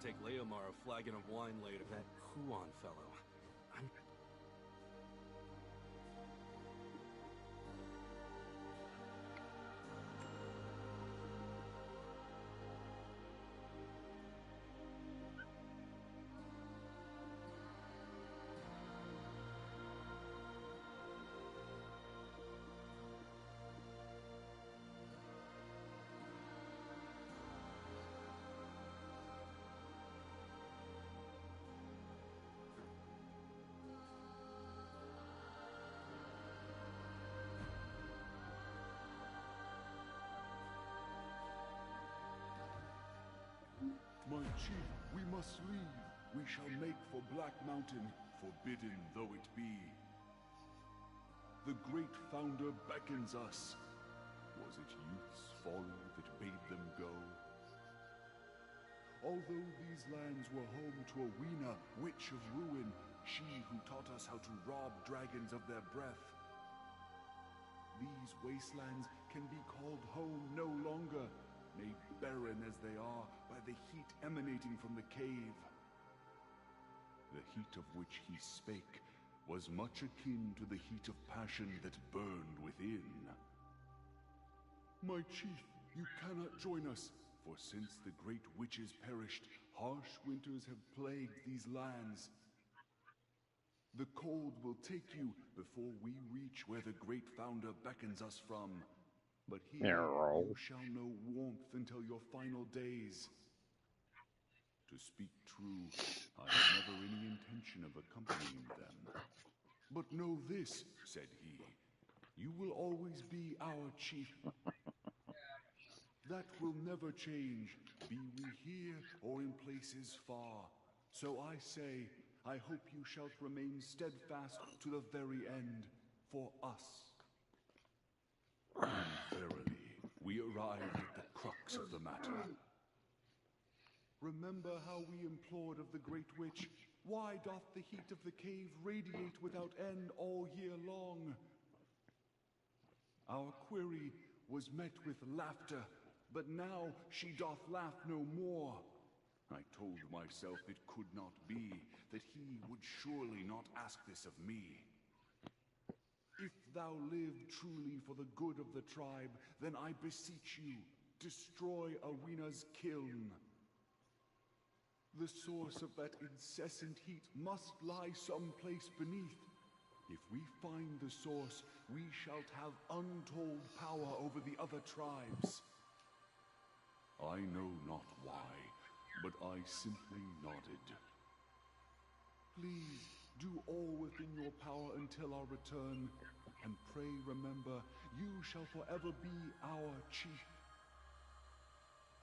take Leomar a flagon of wine later. That Huon fellow. I'm... My chief, we must leave. We shall make for Black Mountain, forbidden though it be. The great founder beckons us. Was it youth's folly that bade them go? Although these lands were home to Owena, witch of ruin, she who taught us how to rob dragons of their breath. These wastelands can be called home no longer, made barren as they are by the heat emanating from the cave. The heat of which he spake was much akin to the heat of passion that burned within. My chief, you cannot join us, for since the great witches perished, harsh winters have plagued these lands. The cold will take you before we reach where the great founder beckons us from. But here you shall know warmth until your final days. To speak true, I have never any intention of accompanying them. But know this, said he, you will always be our chief. That will never change, be we here or in places far. So I say, I hope you shalt remain steadfast to the very end, for us. And verily, we arrived at the crux of the matter. Remember how we implored of the Great Witch, why doth the heat of the cave radiate without end all year long? Our query was met with laughter, but now she doth laugh no more. I told myself it could not be, that he would surely not ask this of me. If thou live truly for the good of the tribe, then I beseech you, destroy Owena's kiln. The source of that incessant heat must lie someplace beneath. If we find the source, we shall have untold power over the other tribes. I know not why, but I simply nodded. Please, do all within your power until our return, and pray remember, you shall forever be our chief.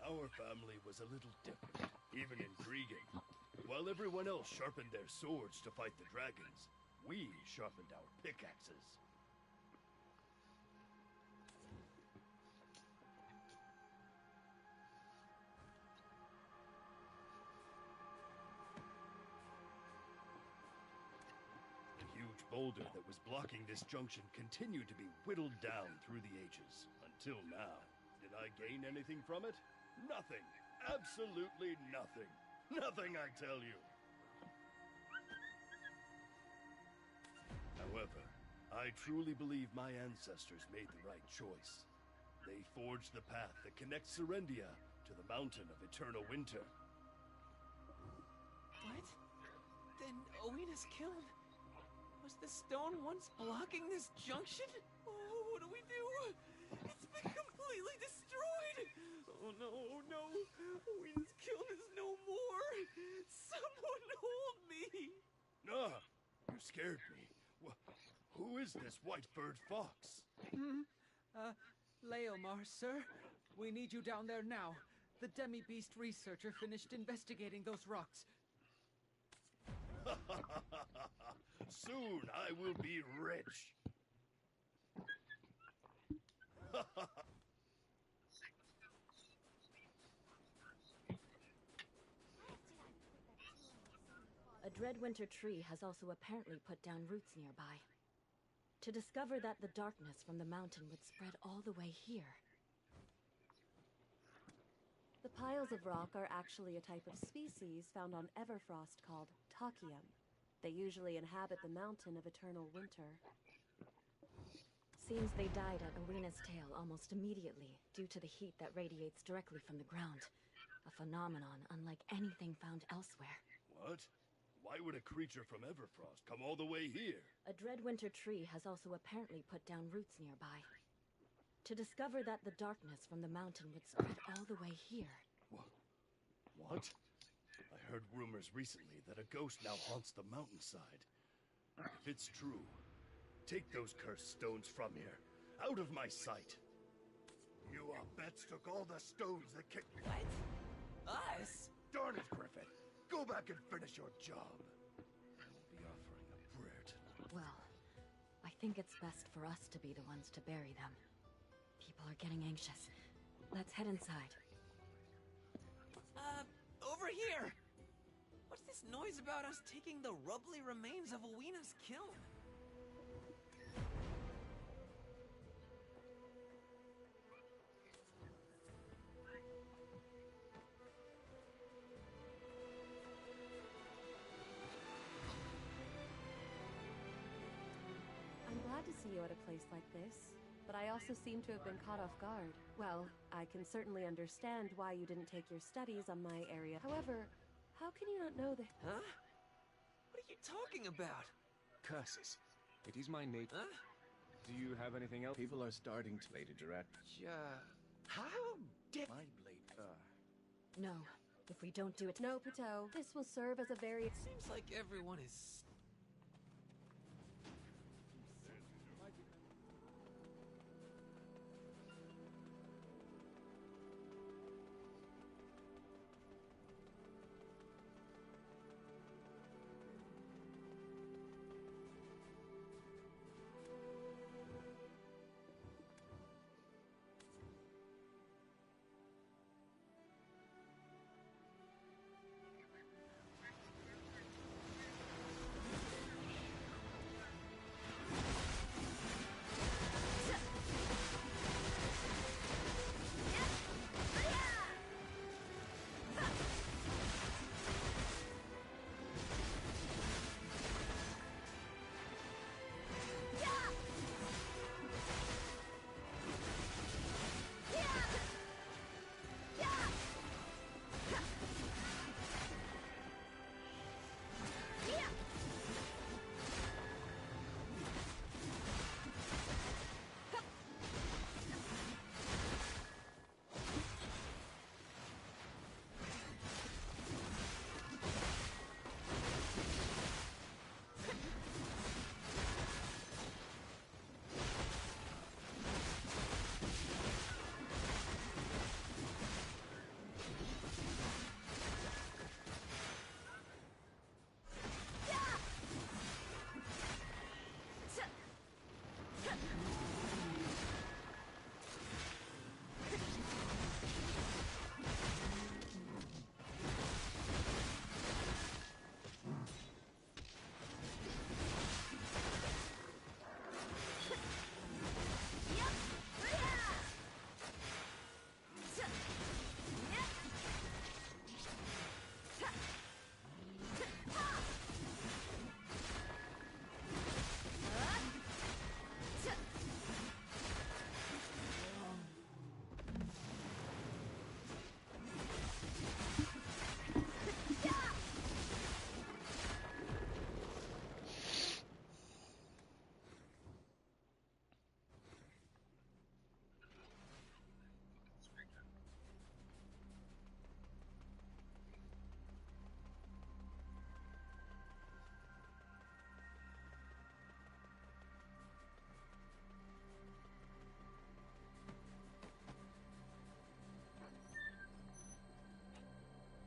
Our family was a little different, even in intriguing. While everyone else sharpened their swords to fight the dragons, we sharpened our pickaxes. The huge boulder that was blocking this junction continued to be whittled down through the ages, until now. Did I gain anything from it? Nothing. Absolutely nothing. Nothing, I tell you. However, I truly believe my ancestors made the right choice. They forged the path that connects Serendia to the Mountain of Eternal Winter. What? Then Owena's kiln? Was the stone once blocking this junction? Oh, what do we do? It's been completely destroyed! Oh no, oh no! Owena's kiln is no more! Someone hold me! Ah, you scared me. Who is this white-furred fox? Leomar, sir. We need you down there now. The demi-beast researcher finished investigating those rocks. Soon I will be rich. A dreadwinter tree has also apparently put down roots nearby. To discover that the darkness from the mountain would spread all the way here. The The piles of rock are actually a type of species found on Everfrost called Takium. They usually inhabit the mountain of eternal winter. Seems they died at Awena's tail almost immediately, due to the heat that radiates directly from the ground. A phenomenon unlike anything found elsewhere. What? Why would a creature from Everfrost come all the way here? A dread winter tree has also apparently put down roots nearby. To discover that the darkness from the mountain would spread all the way here. What? I heard rumors recently that a ghost now haunts the mountainside. If it's true, take those cursed stones from here, out of my sight. You Bets took all the stones that kicked me. What? Us? Darn it, Griffin. Go back and finish your job. I will be offering a prayer tonight. Well, I think it's best for us to be the ones to bury them. People are getting anxious. Let's head inside. Over here! What's this noise about us taking the rubbly remains of Awena's kiln? I'm glad to see you at a place like this, but I also seem to have been caught off guard. Well, I can certainly understand why you didn't take your studies on my area. However, how can you not know that? Huh? What are you talking about? Curses. It is my nature. Huh? Do you have anything else? People are starting to... Lady Gerard. How did... My blade... No, if we don't do it... No, Pateau. This will serve as a very... Seems like everyone is...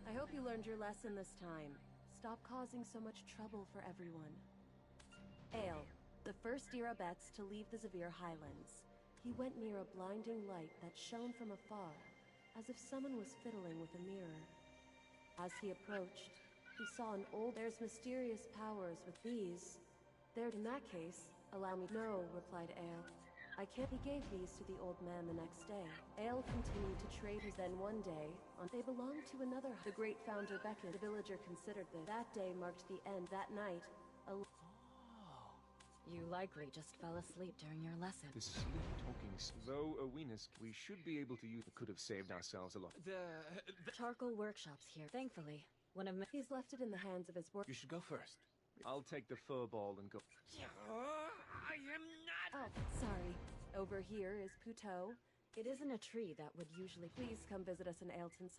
I hope you learned your lesson this time. Stop causing so much trouble for everyone. Ale, the first Dirabets to leave the Zavir Highlands. He went near a blinding light that shone from afar, as if someone was fiddling with a mirror. As he approached, he saw an old... There's mysterious powers with these. In that case, allow me... No, replied Ale. I can't. He gave these to the old man the next day. Ale continued to trade his. Then one day, they belonged to another. The great founder beckoned. The villager considered this. That day marked the end. That night, You likely just fell asleep during your lesson. The sleep talking. Though Awenas, we should be able to use. Could have saved ourselves a lot. Charcoal workshops here. Thankfully, one of my. he's left it in the hands of his work. You should go first. I'll take the fur ball and go. I am not. Oh, sorry. Over here is Puteau. It isn't a tree that would usually. Please come visit us in Ailton.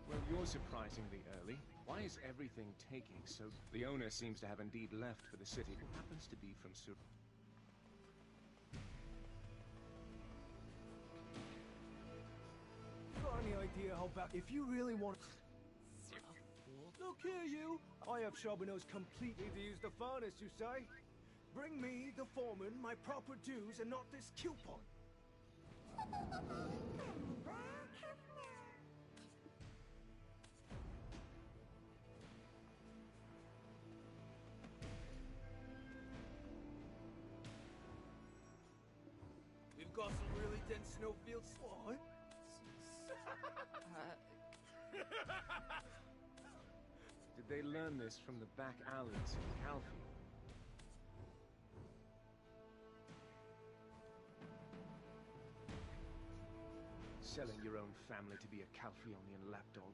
Well, you're surprisingly early. Why is everything taking so... The owner seems to have indeed left for the city. Who happens to be from Sur... Got any idea how back... If you really want... Look here, you! I have Charbonneau's completely to use the furnace, you say? Bring me, the foreman, my proper dues, and not this coupon. We've got some really dense snowfields. What? Did they learn this from the back alleys of Calfee? Selling your own family to be a Calpheonian lapdog?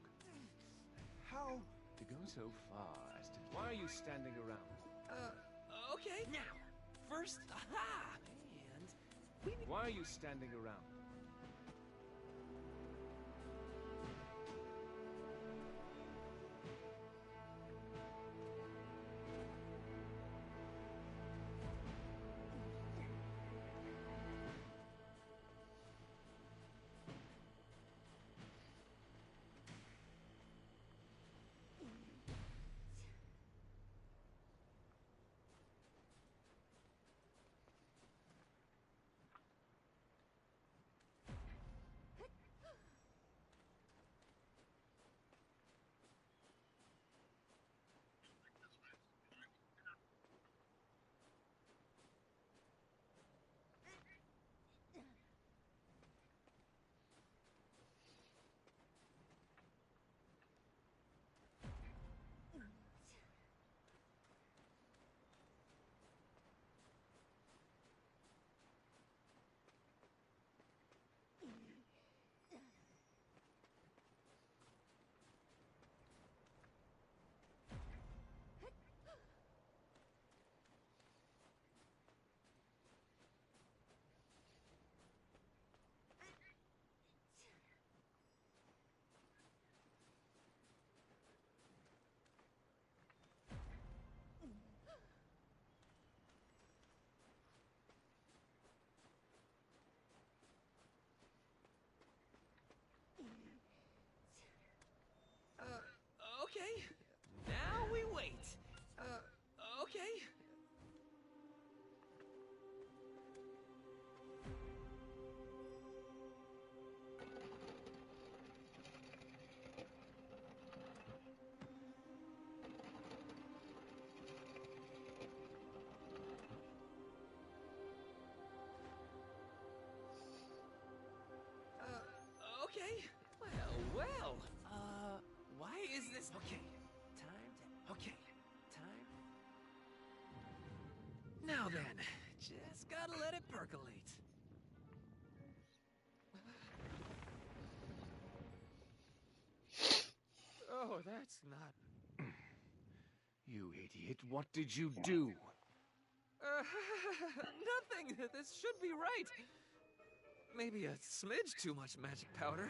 How? To go so far as to... Why are you standing around? Okay. Now, first, aha! And we... Why are you standing around? then, just gotta let it percolate. Oh, that's not... You idiot, what did you do? Nothing. This should be right. Maybe a smidge too much magic powder.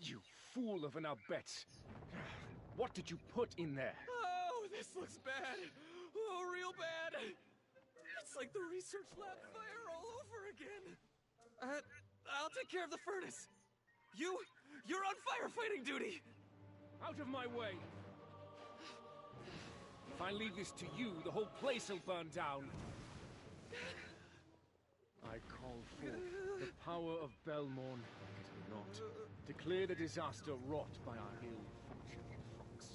You fool of an Abet! What did you put in there? Oh, this looks bad. Oh, real bad. It's like the research lab fire all over again. I'll take care of the furnace. You're on firefighting duty. Out of my way! If I leave this to you, the whole place will burn down. I call forth the power of Belmorn, like it or not, to clear the disaster wrought by our ill-functioning fox.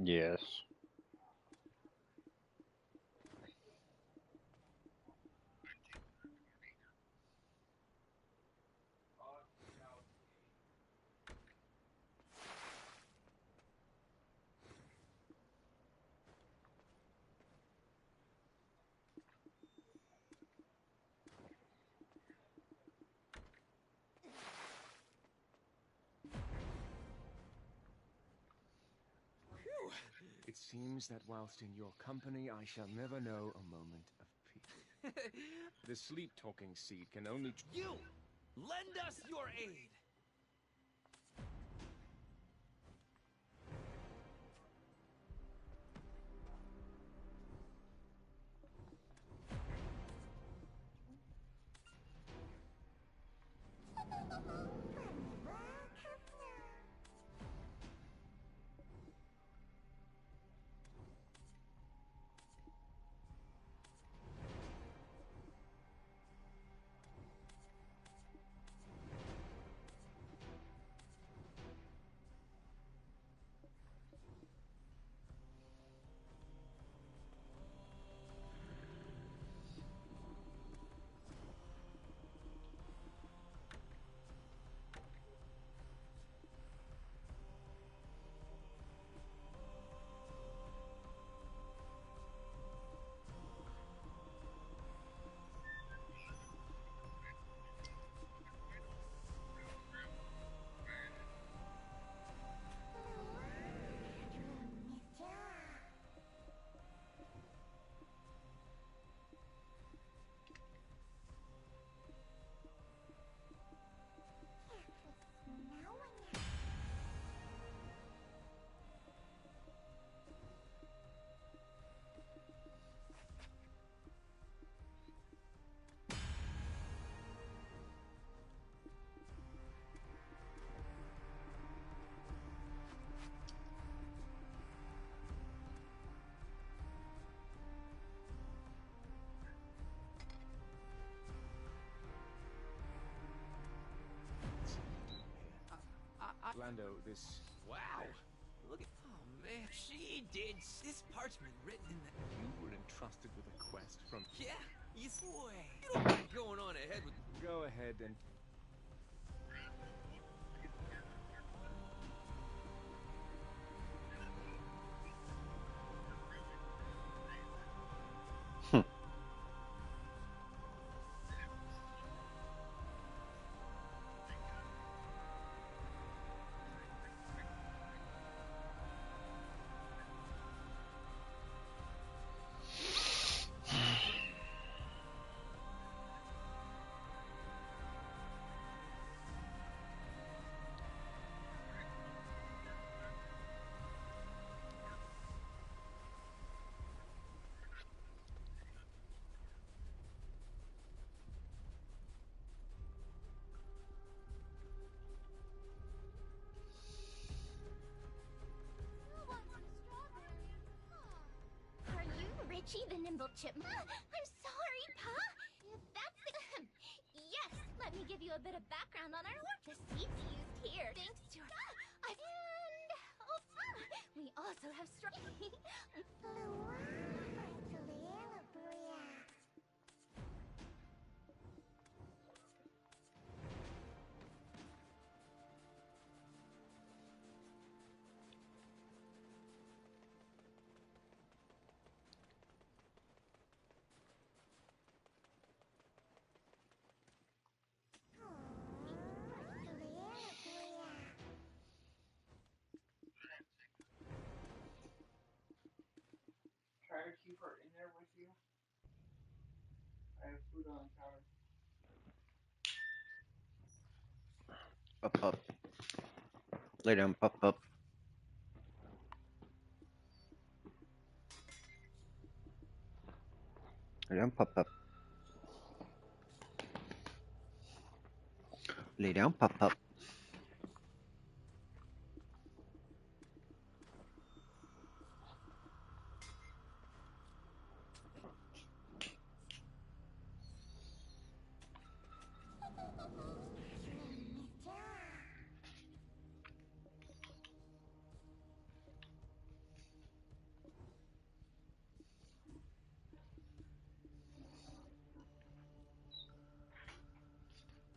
Yes. It seems that whilst in your company, I shall never know a moment of peace. The sleep-talking seed can only... You! Lend us your aid! Lando, this... Wow! Look at... Oh, man. She did... This parchment written in the... You were entrusted with a quest from... Yeah? You sway. You don't mind going on ahead with... Go ahead and... She the nimble chip. I'm sorry, Pa. If that's the... Yes, let me give you a bit of background on our work. The seats used here, thanks to her. We also have Try to keep her in there with you. I have food on the counter. Up, up. Lay down, pop, up. Lay down, pop, up. Lay down, pop, up.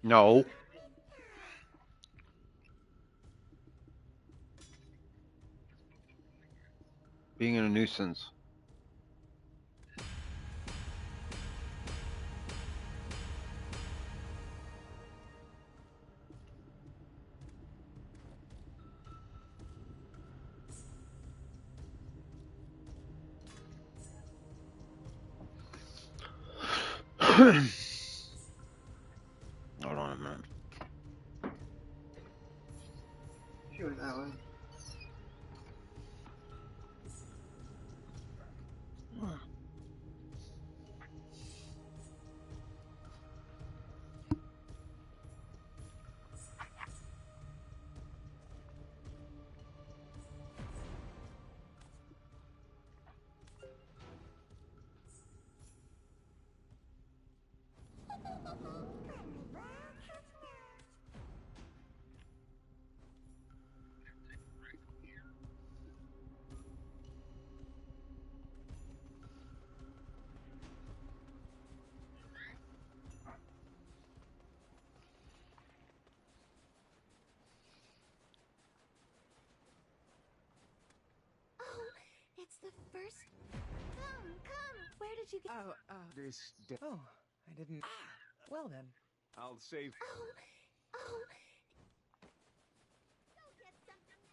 No. Being a nuisance. Hold on a minute. She was that way. It's the first... Come! Where did you get... Oh, I didn't... Well then. I'll save. Oh... Go get something.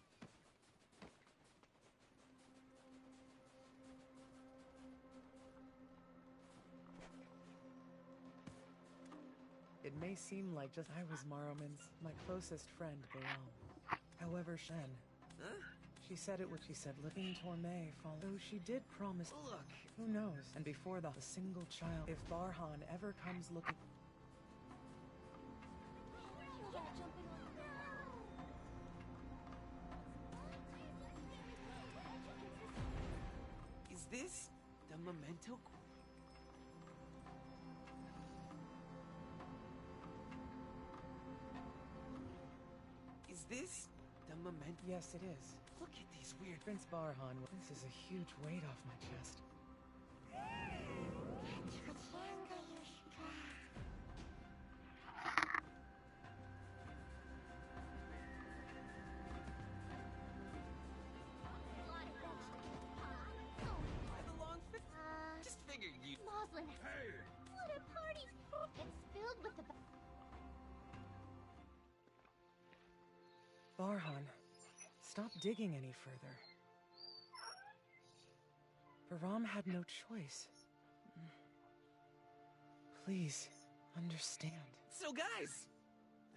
It may seem like just I was Maromin's, my closest friend, Baram. However, Shen... Huh? She said it what she said, looking Torme, though she did promise... Look. Who knows? And before the single child, if Barhan ever comes looking... You gotta jump in on the... Is this the memento? Is this the memento? Yes, it is. Look at these weird... Prince Barhan, this is a huge weight off my chest. Why the long fit? Just figured you... Moslin. Hey! What a party! It's filled with the... Barhan, stop digging any further. Baram had no choice. Please, understand. So guys,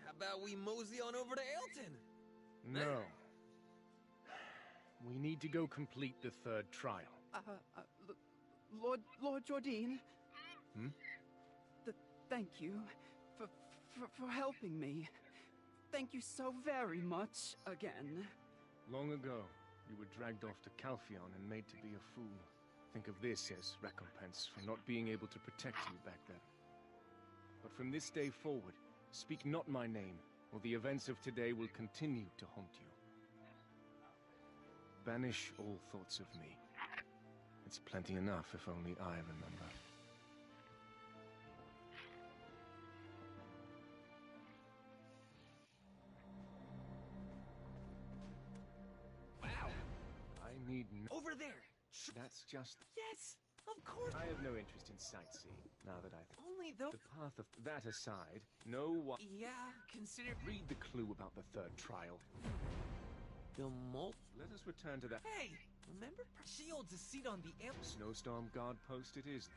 how about we mosey on over to Ailton? No. We need to go complete the third trial. Lord Jordine. Hmm? Thank you for helping me. Thank you so very much again. Long ago, you were dragged off to Calphion and made to be a fool. Think of this as recompense for not being able to protect you back then. But from this day forward, speak not my name, or the events of today will continue to haunt you. Banish all thoughts of me. It's plenty enough if only I remember. Wow! I need no... Over there! That's just... Yes! Of course! I have no interest in sightseeing, now that I... Only though... The path of... That aside, no one... Yeah, consider... Read the clue about the third trial. The mole... Let us return to that... Hey! Remember? Shield's a seat on the air... Snowstorm guard post it is.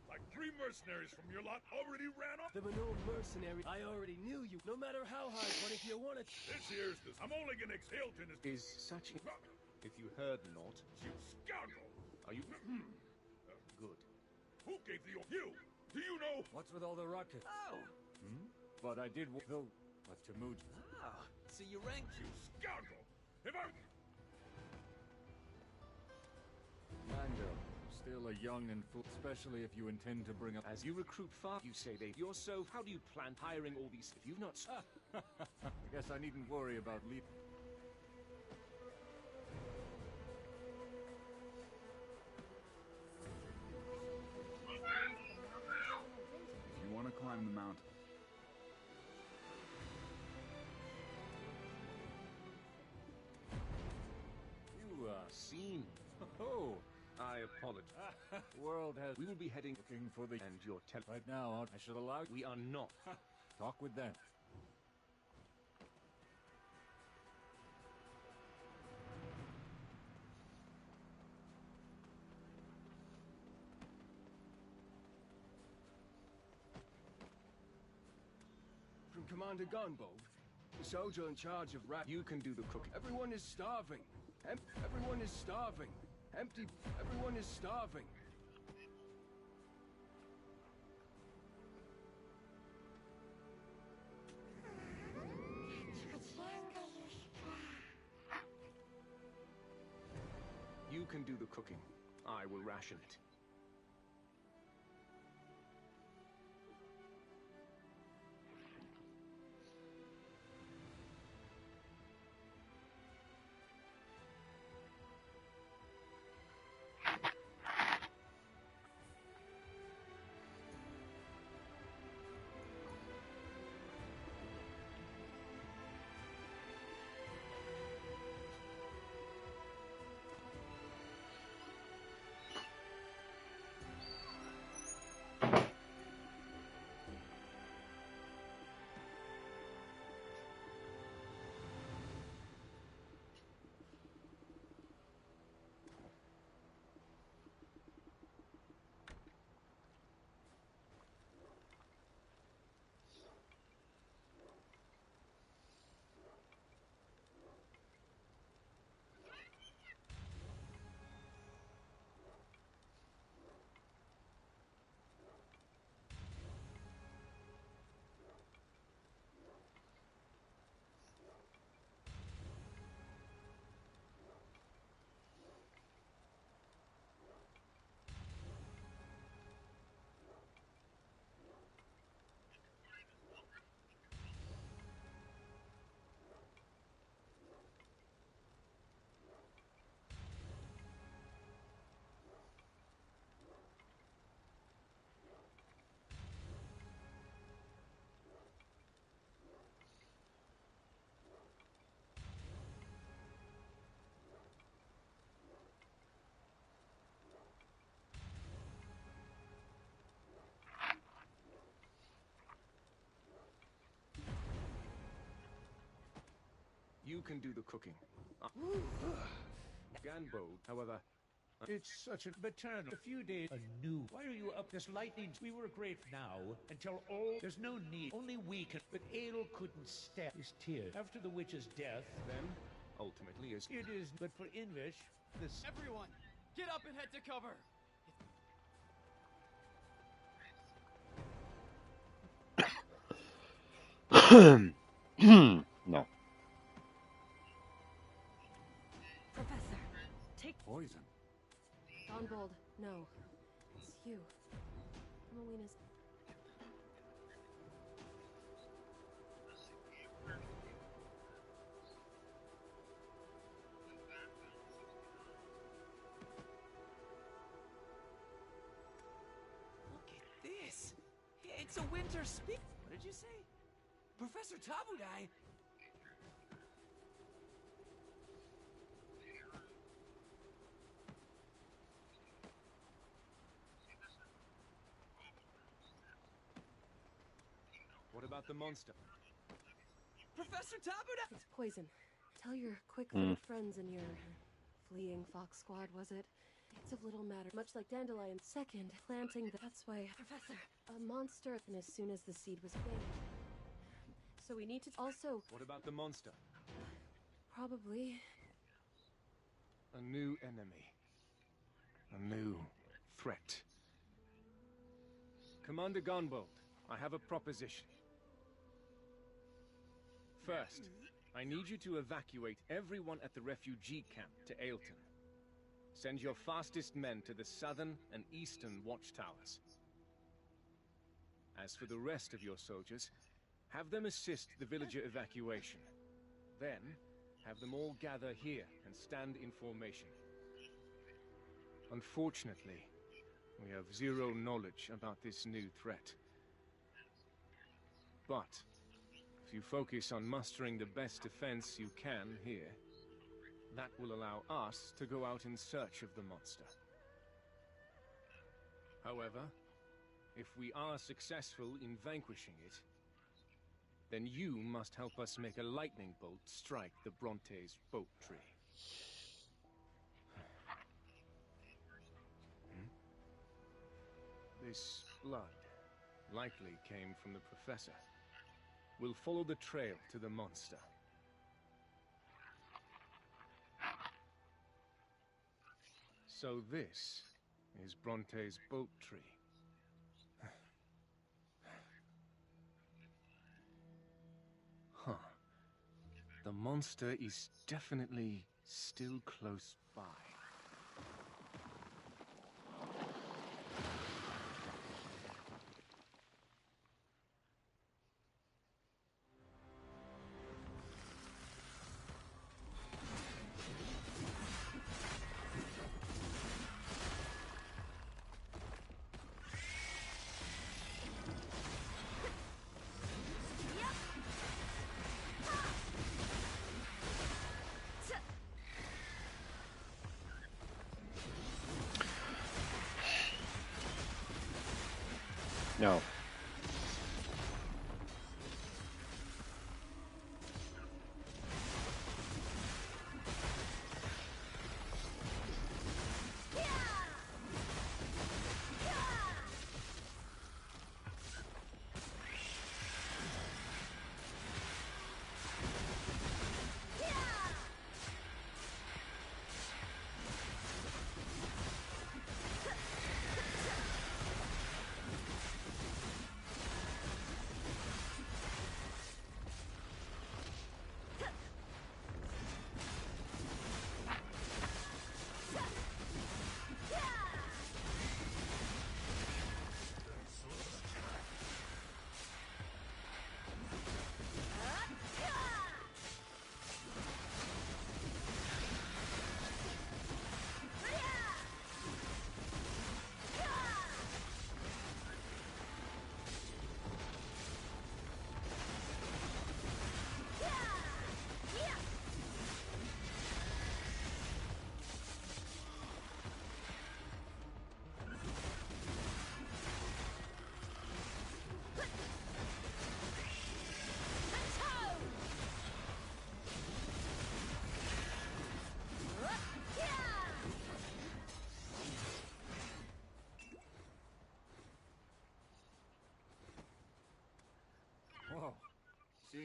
Like 3 mercenaries from your lot already ran off? There were no mercenary. I already knew you, no matter how high, but if you want to... This here's this. I'm only gonna exhale to this... Is such... If you heard not... You scoundrel! Are you... Good. Who gave the... You! Do you know... What's with all the ruckus? Oh! But I did... Though... But to move... Oh, so you ranked... You scoundrel! If I... Mando, still a young and fool, especially if you intend to bring up... As you recruit far, you say they... You're so... How do you plan hiring all these... If you've not... I guess I needn't worry about lead... If you want to climb the mountain, You are seen. Oh, I apologize. World has... We will be heading... Looking for the... And your Right now, I should allow... We are not. Talk with them. From Commander Gunboat, the soldier in charge of rap. You can do the cooking. Everyone is starving. Everyone is starving. Empty. Everyone is starving. You can do the cooking. I will ration it. you can do the cooking. Ganbo, however... It's such a maternal. A few days anew. Why are you up this lightning? We were great now until all. There's no need. Only we can. But Ael couldn't step his tear after the witch's death. Then, ultimately, is. It is. But for Invish, this. Everyone, get up and head to cover. No. Professor, take poison. Gonbold, no. It's you. Melina's... Look at this. It's a winter speak. What did you say? Professor Tabudai? What about the monster? Professor Tabudai! It's poison. Tell your quick-footed friends in your fleeing fox squad, was it? It's of little matter. Much like dandelion. Second, planting the... That's why... Professor! A monster, and as soon as the seed was big. So we need to also... What about the monster? Probably... A new enemy. A new threat. Commander Gunbold, I have a proposition. First, I need you to evacuate everyone at the refugee camp to Ailton. Send your fastest men to the southern and eastern watchtowers. As for the rest of your soldiers, have them assist the villager evacuation. Then, have them all gather here and stand in formation. Unfortunately, we have zero knowledge about this new threat. But, if you focus on mustering the best defense you can here, that will allow us to go out in search of the monster. However, if we are successful in vanquishing it, then you must help us make a lightning bolt strike the Bronte's boat tree. This blood likely came from the professor. We'll follow the trail to the monster. So this is Bronte's boat tree. Huh. The monster is definitely still close by. No.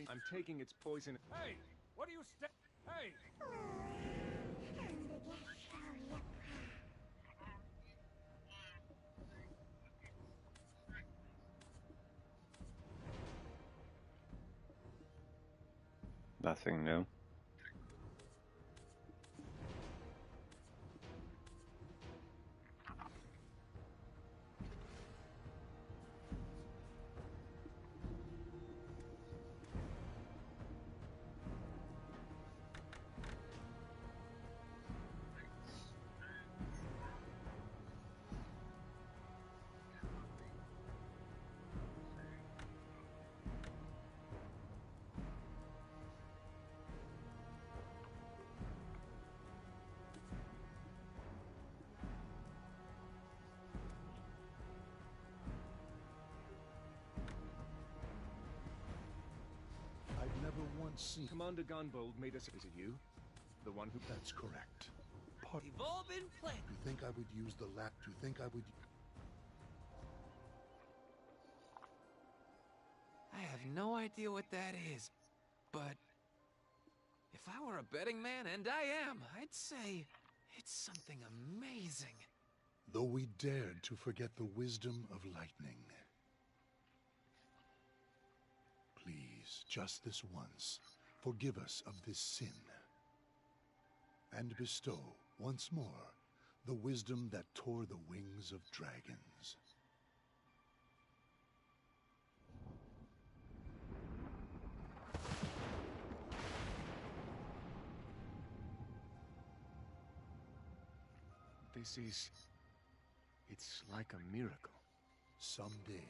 Lightning, I'm taking its poison. Hey! What are you Hey! Nothing new. See. Commander Gunbold made us. Is it you? The one who. That's correct. They've all been planned. You think I would use the lap? Do you think I would? I have no idea what that is, but if I were a betting man, and I am, I'd say it's something amazing. Though we dared to forget the wisdom of lightning. Please, just this once, forgive us of this sin, and bestow, once more, the wisdom that tore the wings of dragons. This is... It's like a miracle. Someday,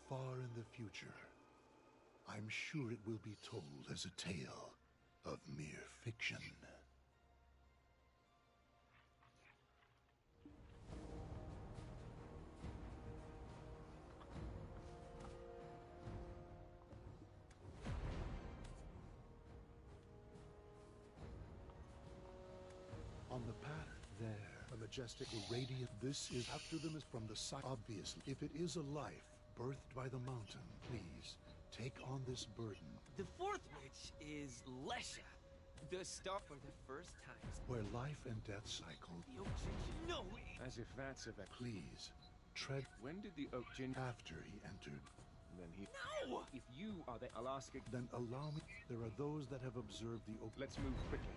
far in the future, I'm sure it will be told as a tale of mere fiction. On the path there, a majestic radiant. This is after them is from the side. Obviously, if it is a life birthed by the mountain, please take on this burden. The fourth witch is Lesha, the star for the first time. Where life and death cycle. The Oak Ginger, no! As if that's a... Please, tread... When did the Oak Ginger... After he entered. Then he... No! If you are the Alaska... Then allow me... There are those that have observed the Oak... Let's move quickly.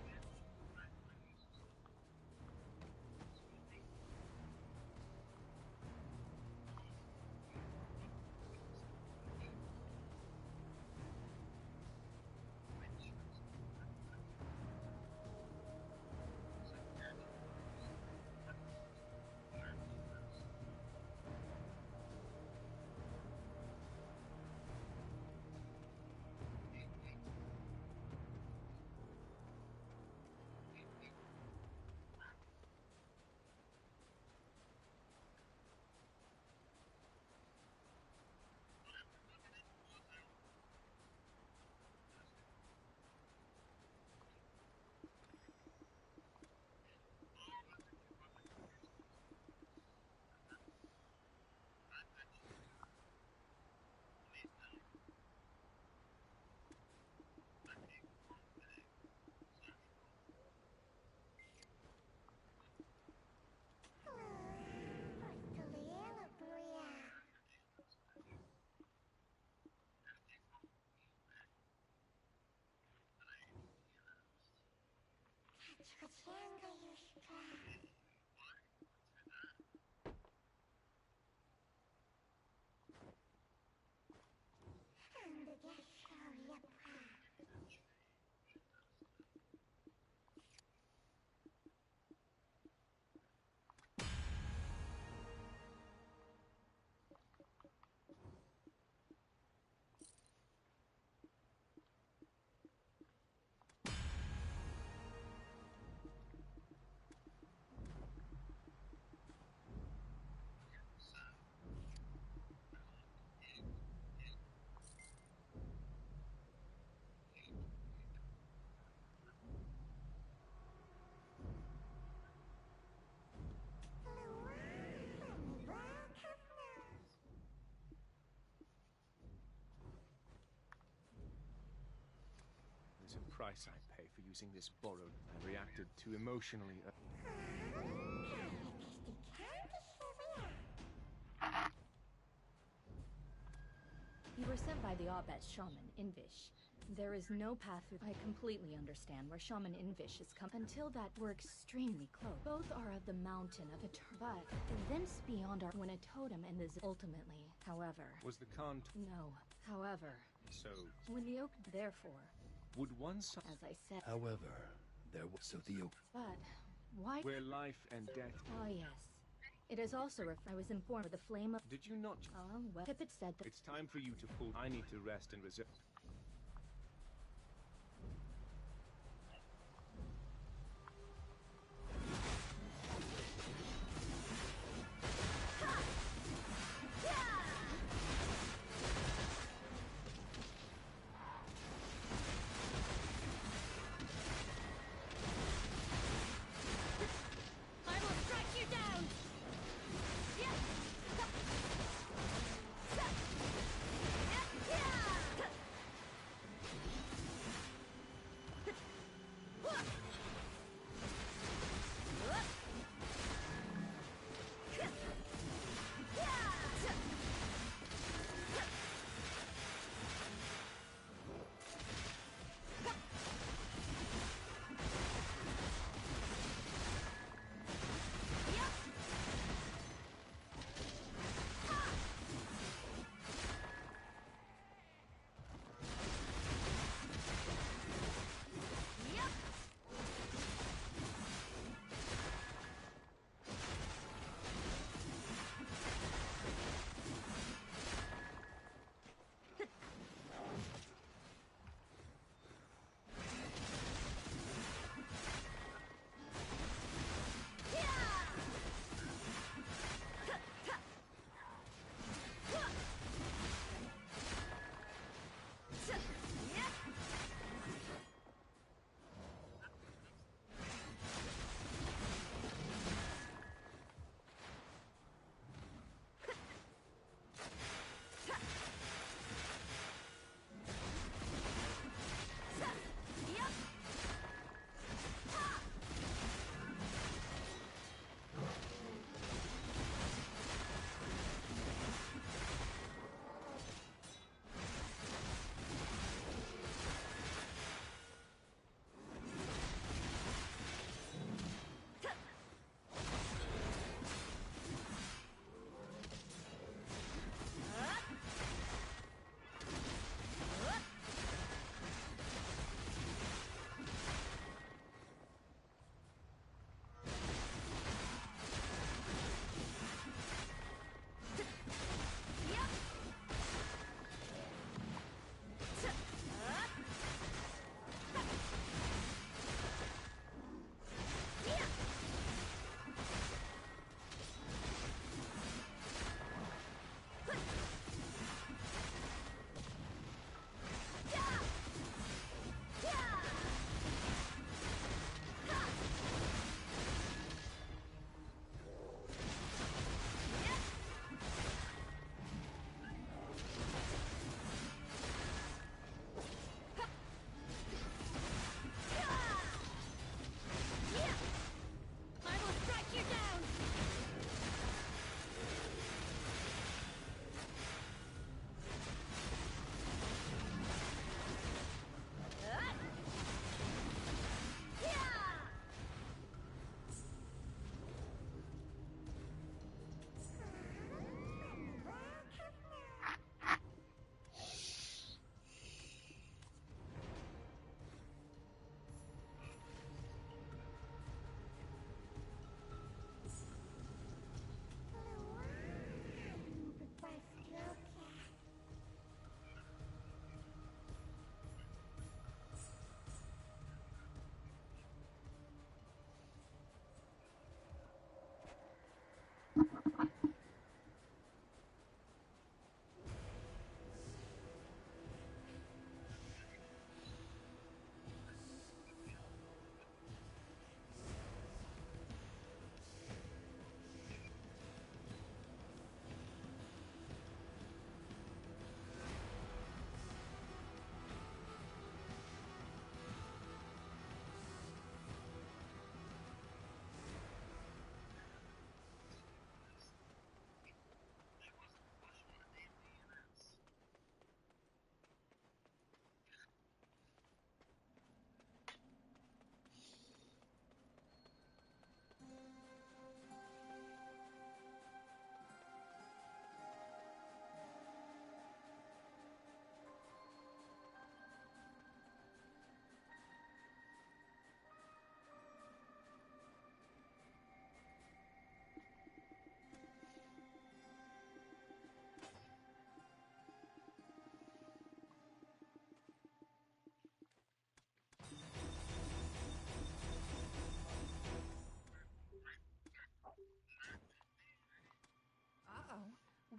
difference in price I pay for using this borrowed. I reacted too emotionally. You were sent by the Abet shaman, Invish. There is no path through. I completely understand where Shaman Invish has come. Until that, we're extremely close. Both are of the mountain of but events beyond our when a totem and this ultimately, however. Was the Khan? No. However. So. When the oak, therefore. Would one side? As I said. However, there was so the oak. But why? Where life and death. Oh yes. It is also I was informed of the flame of. Did you not? Well, Pippet said that. It's time for you to pull. I need to rest and reserve.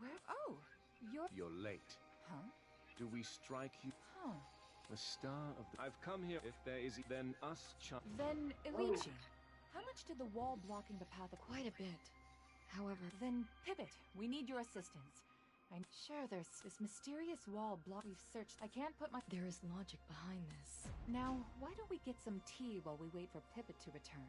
Where? Oh, You're late. Huh? Do we strike you? Huh. The star of the... I've come here. If there is, then us Then, Elichi, how much did the wall blocking the path of... Quite a bit. However... Then, Pivot, we need your assistance. I'm sure there's this mysterious wall block we've searched. I can't put my... There is logic behind this. Now, why don't we get some tea while we wait for Pivot to return?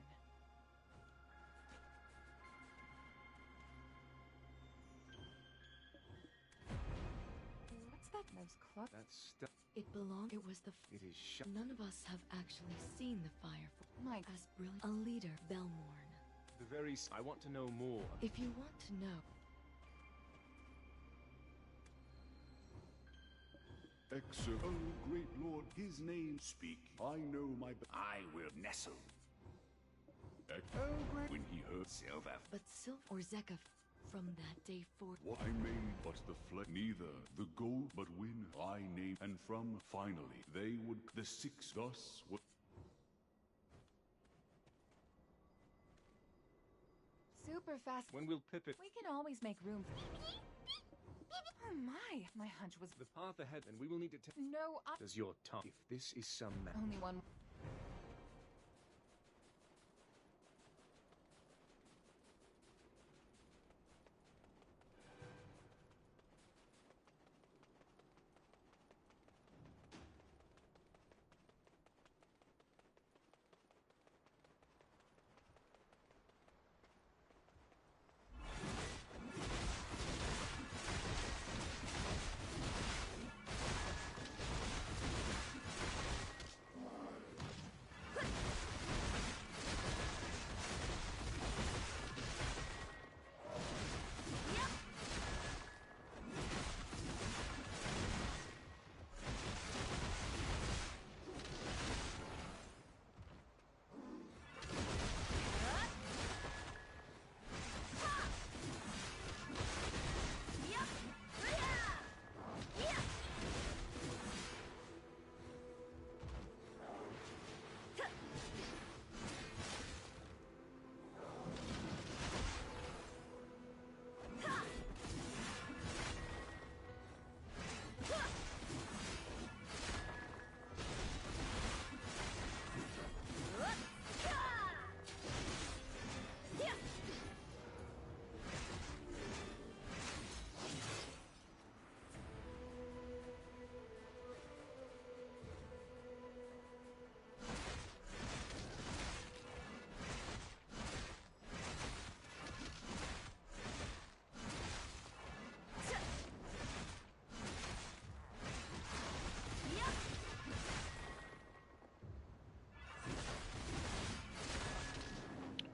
What's that? Those clocks? That's stuff. It belonged. It was the... It is shut. None of us have actually seen the fire. Mike. As brilliant. A leader, Belmorn. The very... I want to know more. If you want to know... Oh, great lord, his name speak. I know my... I will nestle. Oh, great... When he heard Seraph. But Sylph or Zekka, from that day forth... What I made but the flesh, neither the gold but win I name, and from finally they would the six thus would... Super fast. When will Pivot... We can always make room for... Oh my hunch was... The path ahead, and we will need to... No, Does your tongue... If this is some man... Only one...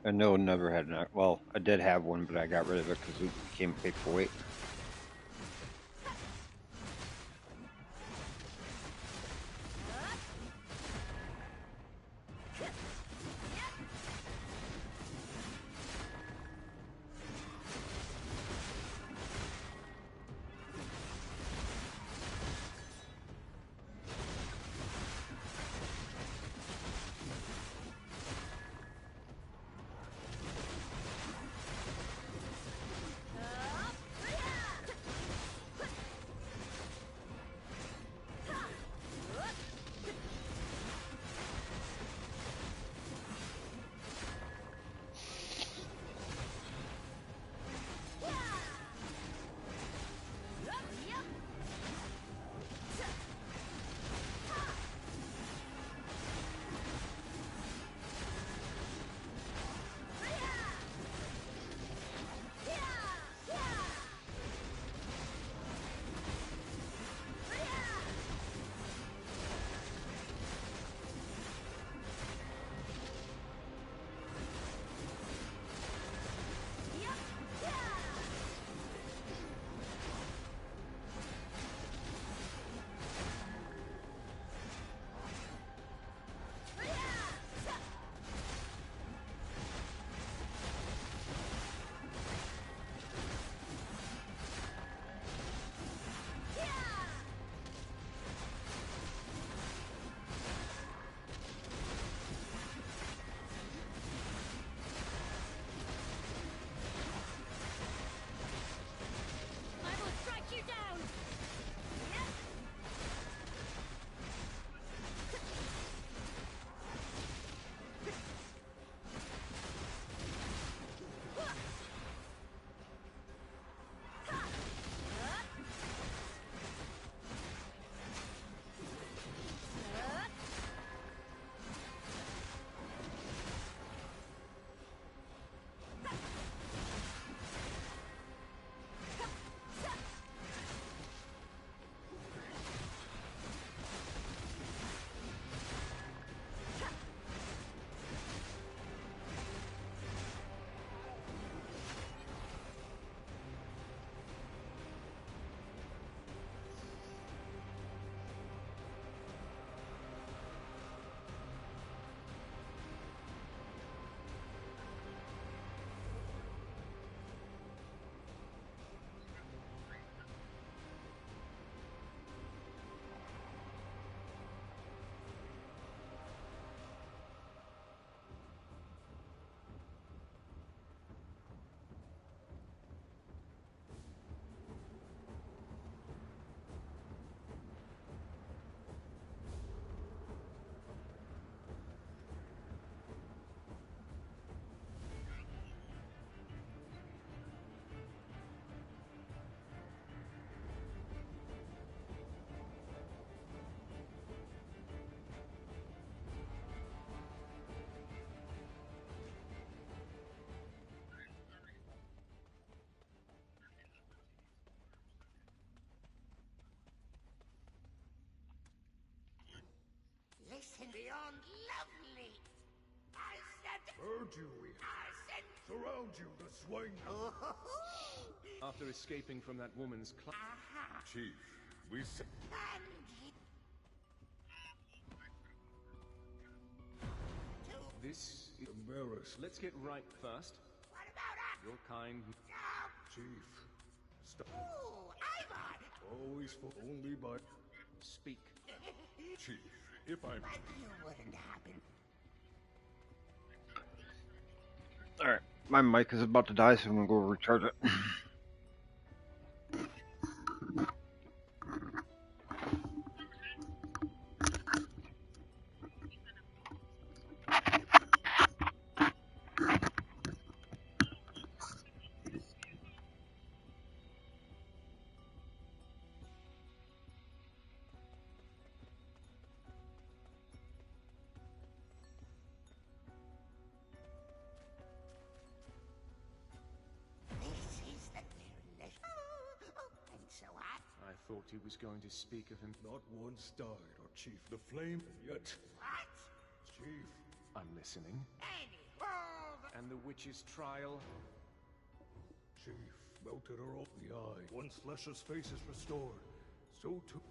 I know never had an... Well, I did have one, but I got rid of it because it became paperweight. heard you. We surround you, the swine. After escaping from that woman's Chief, we said... This is embarrassed. Let's get right first. What about us? Your kind... Chief, stop. Ooh, Ivar! Always for only by... Speak. Chief, if I'm... But you wouldn't happen. Alright, my mic is about to die, so I'm gonna go recharge it. I thought he was going to speak of him. Not once died, or Chief. The flame yet. What? Chief. I'm listening. And the witch's trial? Chief, melted her off the eye. Once Flesh's face is restored, so too...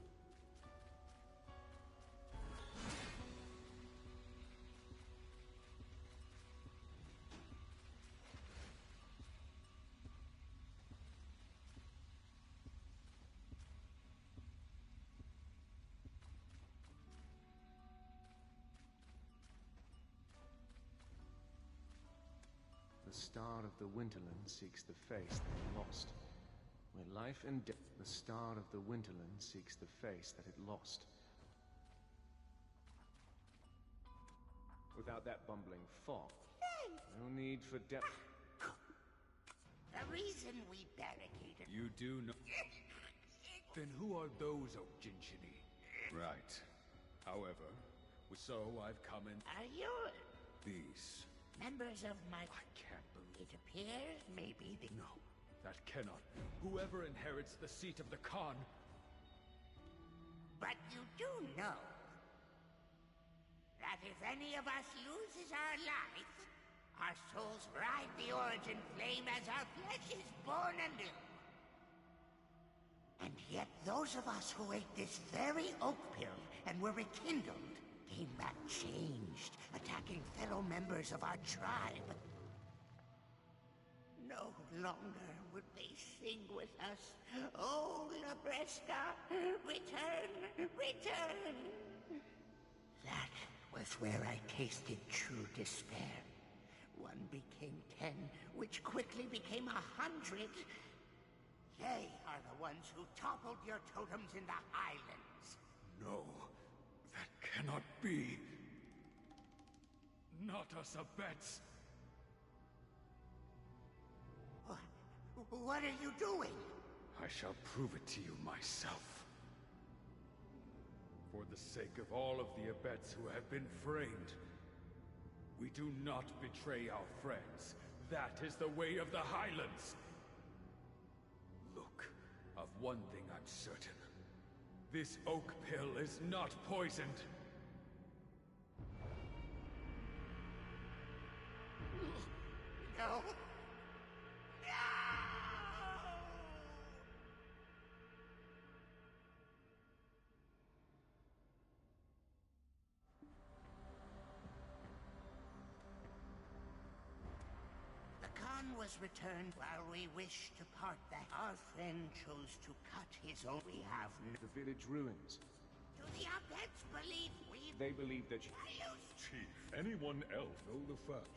The star of the Winterland seeks the face that it lost. Where life and death... The star of the Winterland seeks the face that it lost. Without that bumbling fog, no need for depth. The reason we barricaded... You do know... Then who are those, O Jinchini? Right. However, so I've come in... Are you... These... members of my... I can't believe... It appears maybe the... No, that cannot be. Whoever inherits the seat of the Khan... But you do know that if any of us loses our life, our souls ride the origin flame as our flesh is born anew. And yet those of us who ate this very oak pill and were rekindled came back changed, attacking fellow members of our tribe. No longer would they sing with us, "Oh, Labresca, return, return!" That was where I tasted true despair. One became 10, which quickly became 100. They are the ones who toppled your totems in the Highlands. No, that cannot be. Not us abets. What are you doing? I shall prove it to you myself. For the sake of all of the abets who have been framed, we do not betray our friends. That is the way of the Highlands. Look, of one thing I'm certain. This oak pill is not poisoned. No. Was returned while we wished to part that our friend chose to cut his own. We have no... The village ruins. Do the abets believe we... They believe that you... Chief, anyone else know the fact?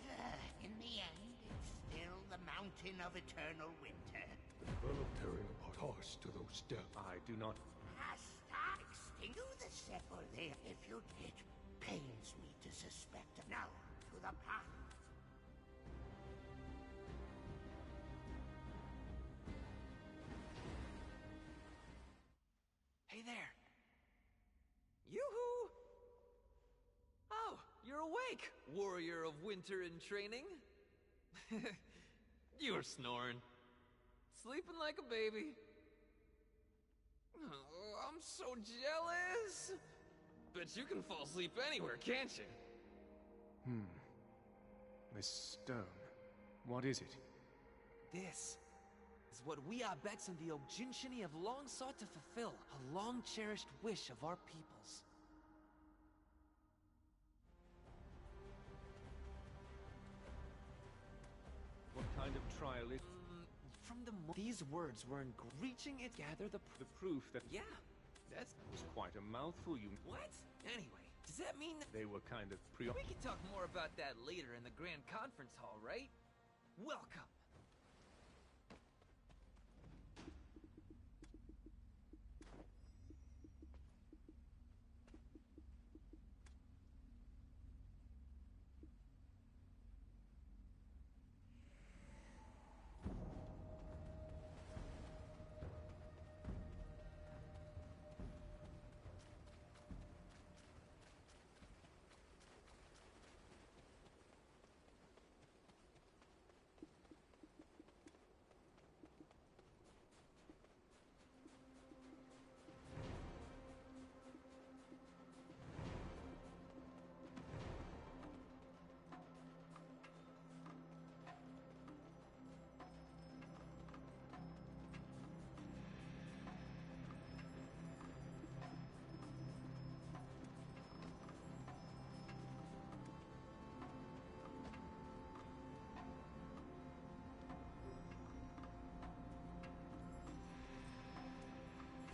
In the end, it's still the mountain of eternal winter. The military are tossed to those depths. I do not... Hasta extinct. Do the separate there. If you... It pains me to suspect... Now, to the path. Hey there. Yoo-hoo! Oh, you're awake, warrior of winter in training. You were snoring. Sleeping like a baby. Oh, I'm so jealous. Bet you can fall asleep anywhere, can't you? This stone. What is it? This is what we Abets in the Ogjinshini have long sought to fulfill, a long-cherished wish of our peoples. What kind of trial is... These words were in reaching it, gather the proof that... Yeah, that was quite a mouthful, you... What? Anyway, does that mean that... They were kind of We can talk more about that later in the Grand Conference Hall, right? Welcome!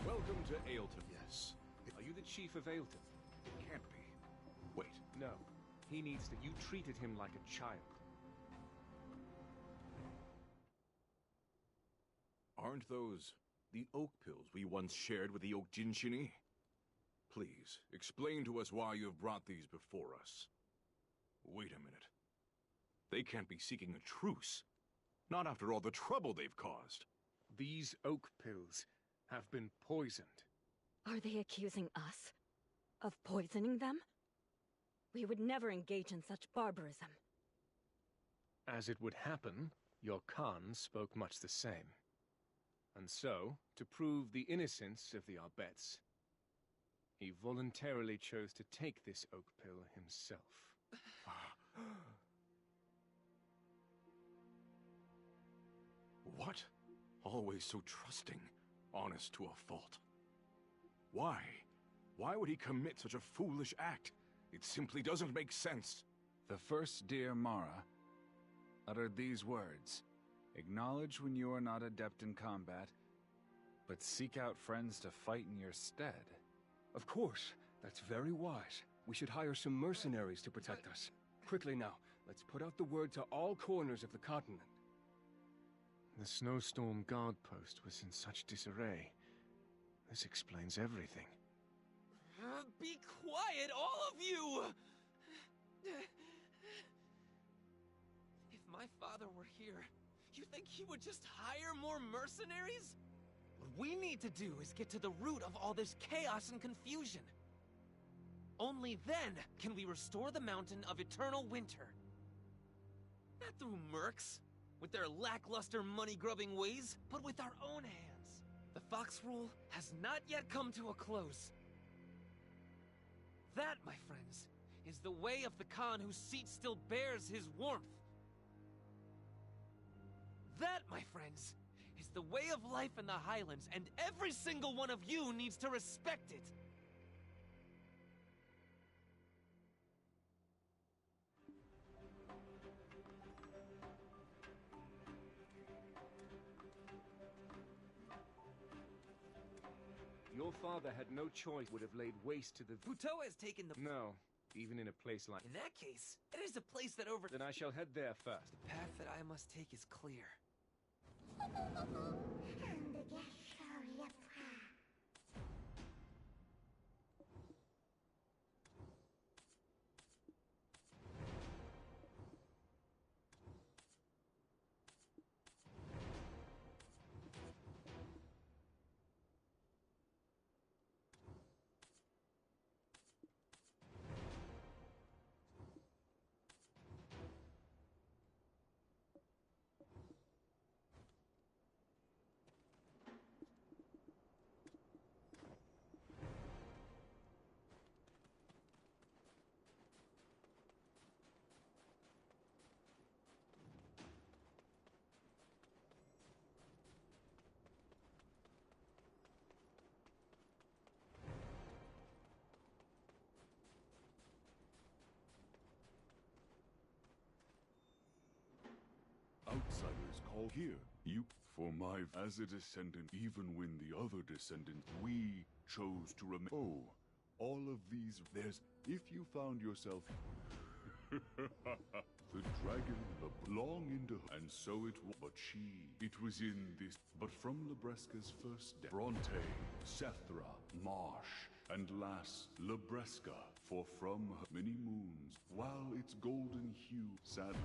Welcome to Ailton. Yes. Are you the chief of Ailton? It can't be. Wait. No. He needs to... You treated him like a child. Aren't those the oak pills we once shared with the Oak Jinshini? Please, explain to us why you have brought these before us. Wait a minute. They can't be seeking a truce. Not after all the trouble they've caused. These oak pills have been poisoned. Are they accusing us of poisoning them? We would never engage in such barbarism. As it would happen, your Khan spoke much the same. And so, to prove the innocence of the Arbets, he voluntarily chose to take this oak pill himself. What? Always so trusting, honest to a fault. Why? Why would he commit such a foolish act? It simply doesn't make sense. The first dear Mara uttered these words. Acknowledge when you are not adept in combat, but seek out friends to fight in your stead. Of course, that's very wise. We should hire some mercenaries to protect us. Quickly now, let's put out the word to all corners of the continent. The Snowstorm guard post was in such disarray. This explains everything. Be quiet, all of you! If my father were here, you think he would just hire more mercenaries? What we need to do is get to the root of all this chaos and confusion. Only then can we restore the mountain of eternal winter. Not through mercs, with their lackluster money-grubbing ways, but with our own hands. The Fox Rule has not yet come to a close. That, my friends, is the way of the Khan whose seat still bears his warmth. That, my friends, is the way of life in the Highlands, and every single one of you needs to respect it. Your father had no choice, would have laid waste to the... Butoh has taken the... No, even in a place like... In that case, it is a place that over... Then I shall head there first. The path that I must take is clear. outsiders call here. You, for my, as a descendant, even when the other descendant, we chose to remain. Oh, all of these, if you found yourself, the dragon long into, and so it was, but it was in this, but from Lebreska's first day, Bronte, Sethra, Marsh, and last, Lebreska, for from her many moons, while its golden hue, sadly,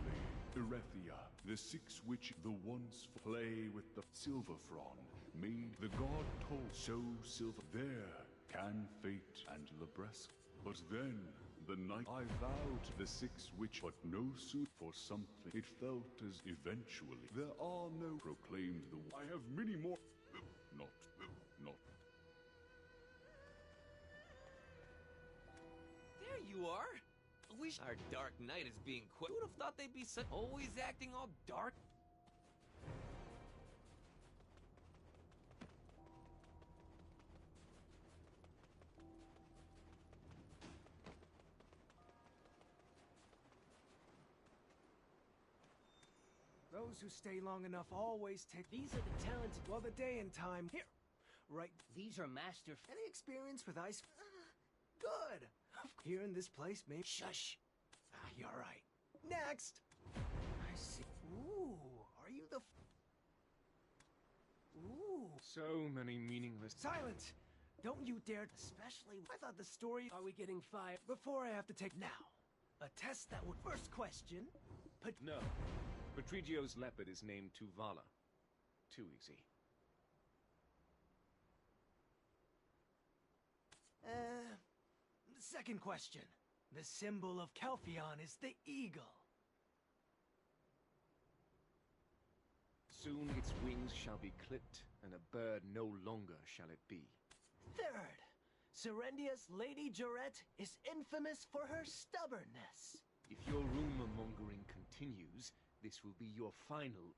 Erethia, the six witch, the once play with the silver frond, made the god told, so silver, there can fate and Lebreska. But then, the night I vowed the six witch, but no suit for something, it felt as eventually, there are no, proclaimed the, I have many more, not. There you are! Our Dark Knight is being quick. Who would have thought they'd be such always acting all dark? Those who stay long enough always take. These are the talented. Well, the day and time. Here. Right. These are master. Any experience with ice? Good. Here in this place, maybe. Shush. You're right. Next. I see. Ooh. Are you the. Ooh. So many meaningless. Silence. Don't you dare. Especially. I thought the story. Are we getting fired? Before I have to take. Now. A test that would. First question. No. Patrigio's leopard is named Tuvala. Too easy. Second question. The symbol of Calpheon is the eagle. Soon its wings shall be clipped, and a bird no longer shall it be. Third. Serendia's Lady Jarette is infamous for her stubbornness. If your rumor-mongering continues, this will be your final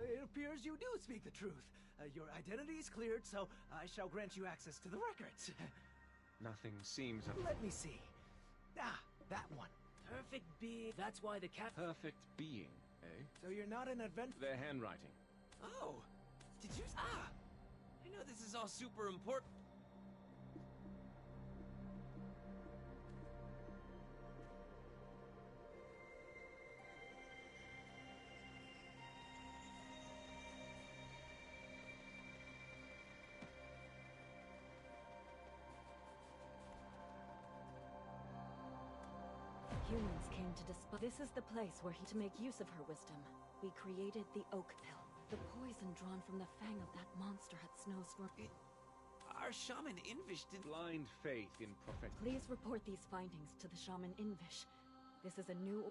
It appears you do speak the truth. Your identity is cleared, so I shall grant you access to the records. Nothing seems... Let me see. Ah, that one. Perfect being. That's why the cat... Perfect being, eh? So you're not an adventurer? Their handwriting. Oh, did you... Ah! I know this is all super important. Humans came to dispose. This is the place where to make use of her wisdom. We created the Oak Pill. The poison drawn from the fang of that monster had snowstorm. Our shaman Invish did blind faith in prophet. Please report these findings to the shaman Invish. This is a new...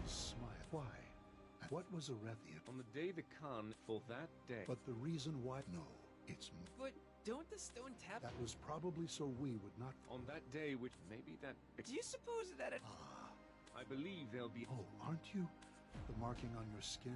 Smile. Why? What was Erethia? On the day the Khan, for that day. But the reason why? No, it's... But don't the stone tap... That was probably so we would not... On that day, which maybe that... Do you suppose that it... I believe there'll be... Oh, aren't you? The marking on your skin?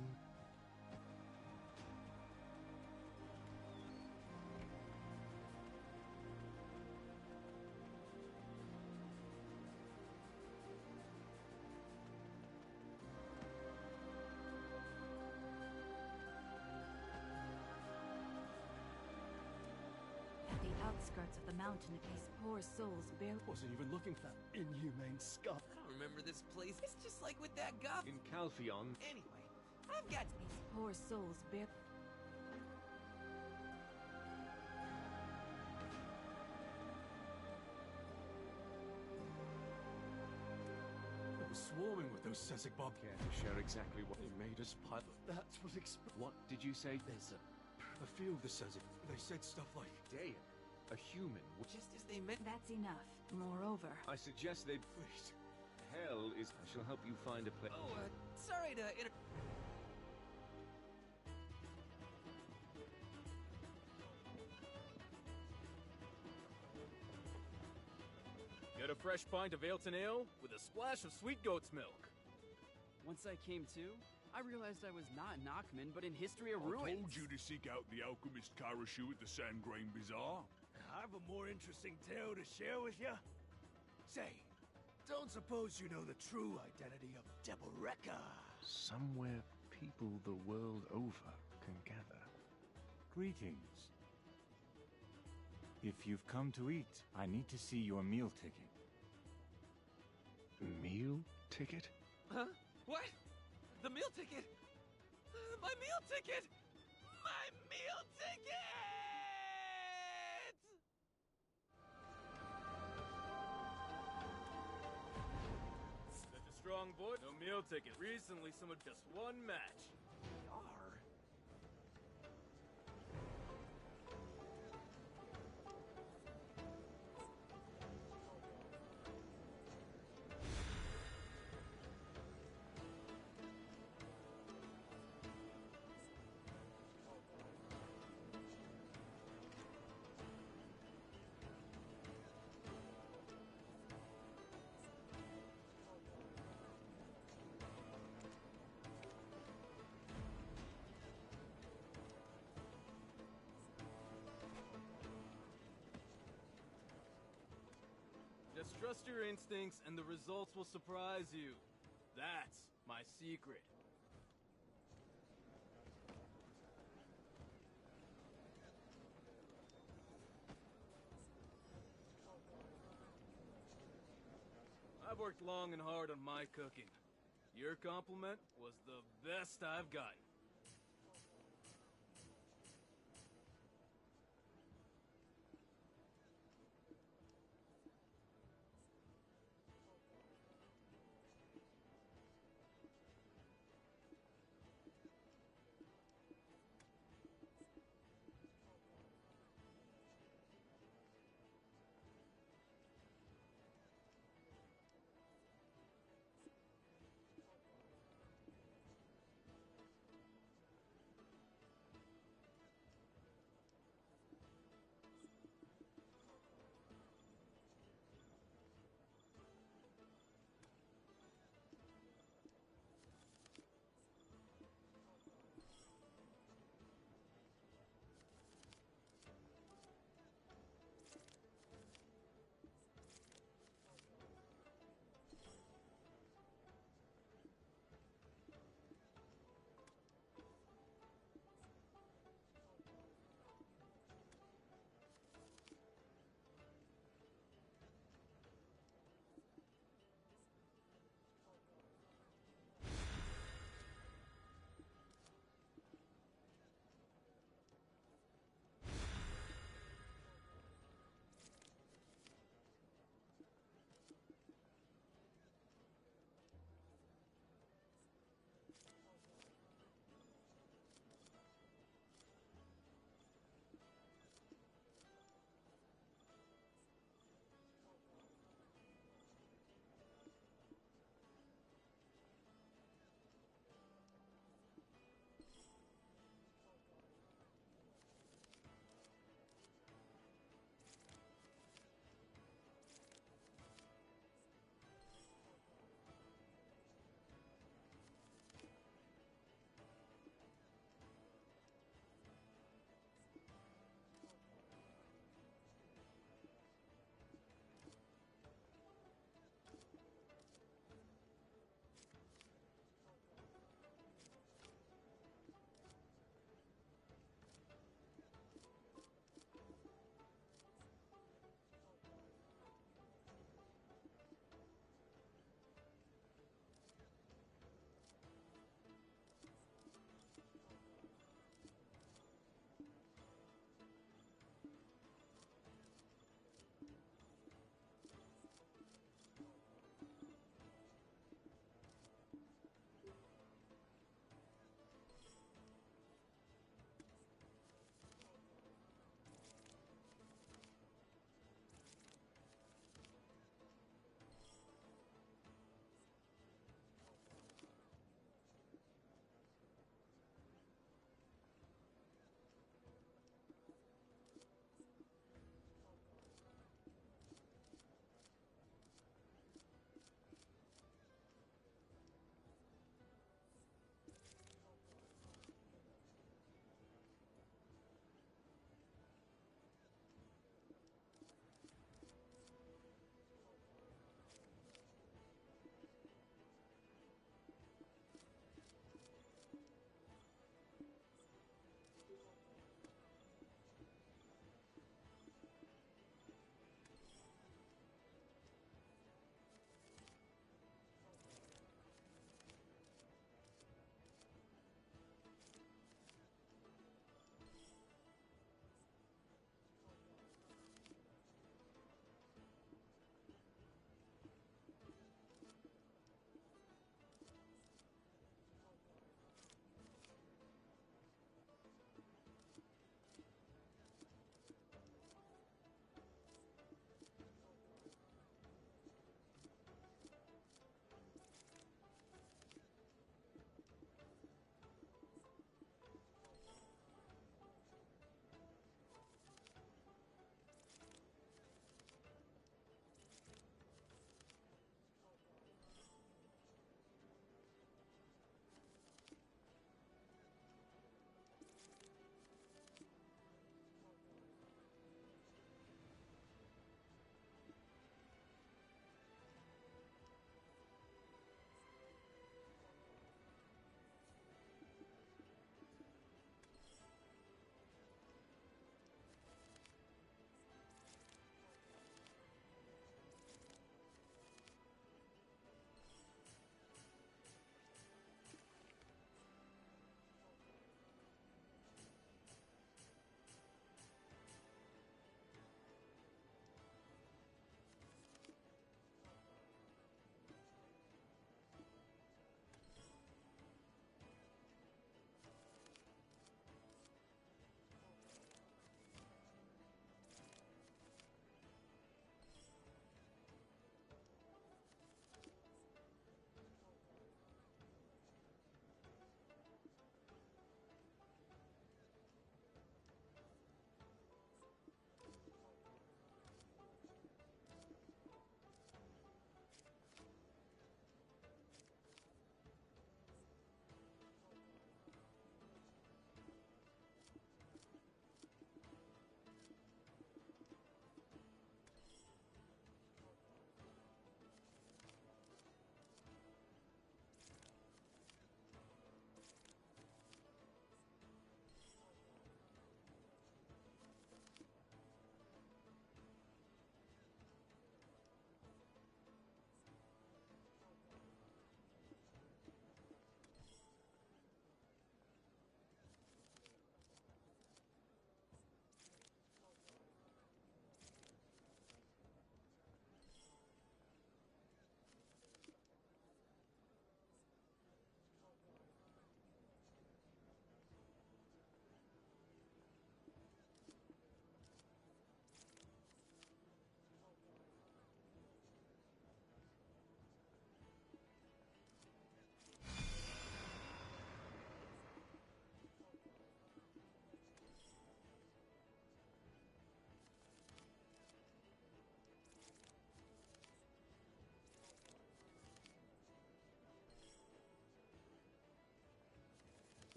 Outskirts of the mountain, these poor souls barely... Wasn't even looking for that inhumane scum. I don't remember this place. It's just like with that goblin. In Calpheon. Anyway, I've got... These poor souls barely... Those Sezek Bob Care to share exactly what they made us pilot. That's what What did you say? There's a few of the Sezek. They said stuff like Dayan, a human. Just as they meant. That's enough. Moreover, I suggest they... Please. Hell is... I shall help you find a place. Oh, sorry to Get a fresh pint of Ailton Ale with a splash of sweet goat's milk. Once I came to, I realized I was not in Nachman, but in History of I Ruins. told you to seek out the alchemist Karashu at the Sandgrain Bazaar. I have a more interesting tale to share with you. Say, don't suppose you know the true identity of Deboreka? Somewhere people the world over can gather. Greetings. If you've come to eat, I need to see your meal ticket. Meal ticket? Huh? What? The meal ticket? My meal ticket! My meal ticket! Such a strong boy. No meal ticket. Recently, someone just one match. Just trust your instincts and the results will surprise you. That's my secret. I've worked long and hard on my cooking. Your compliment was the best I've gotten.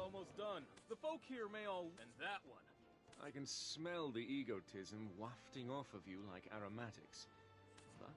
almost done. The folk here may all... And that one. I can smell the egotism wafting off of you like aromatics. But...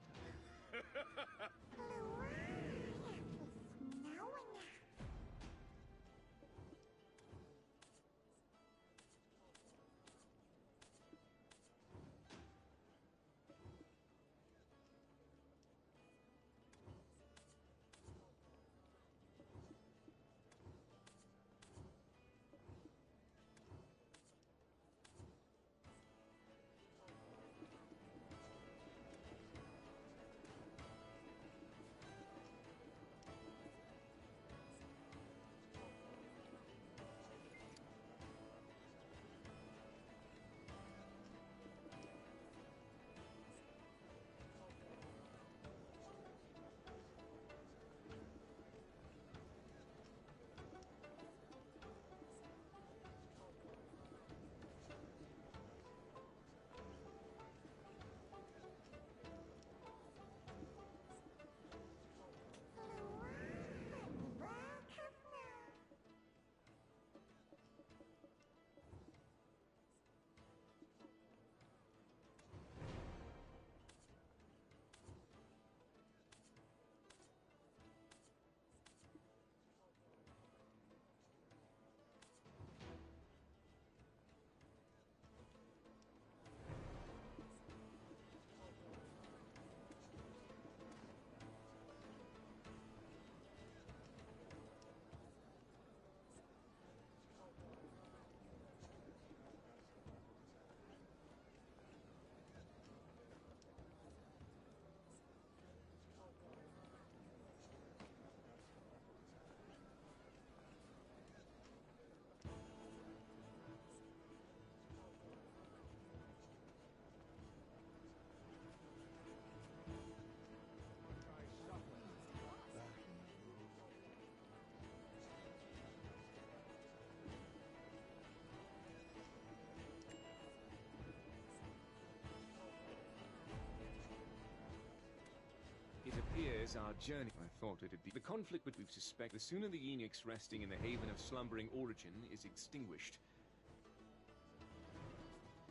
It appears our journey... I thought it'd be... The conflict that we suspect, the sooner the eunuchs resting in the haven of slumbering origin is extinguished.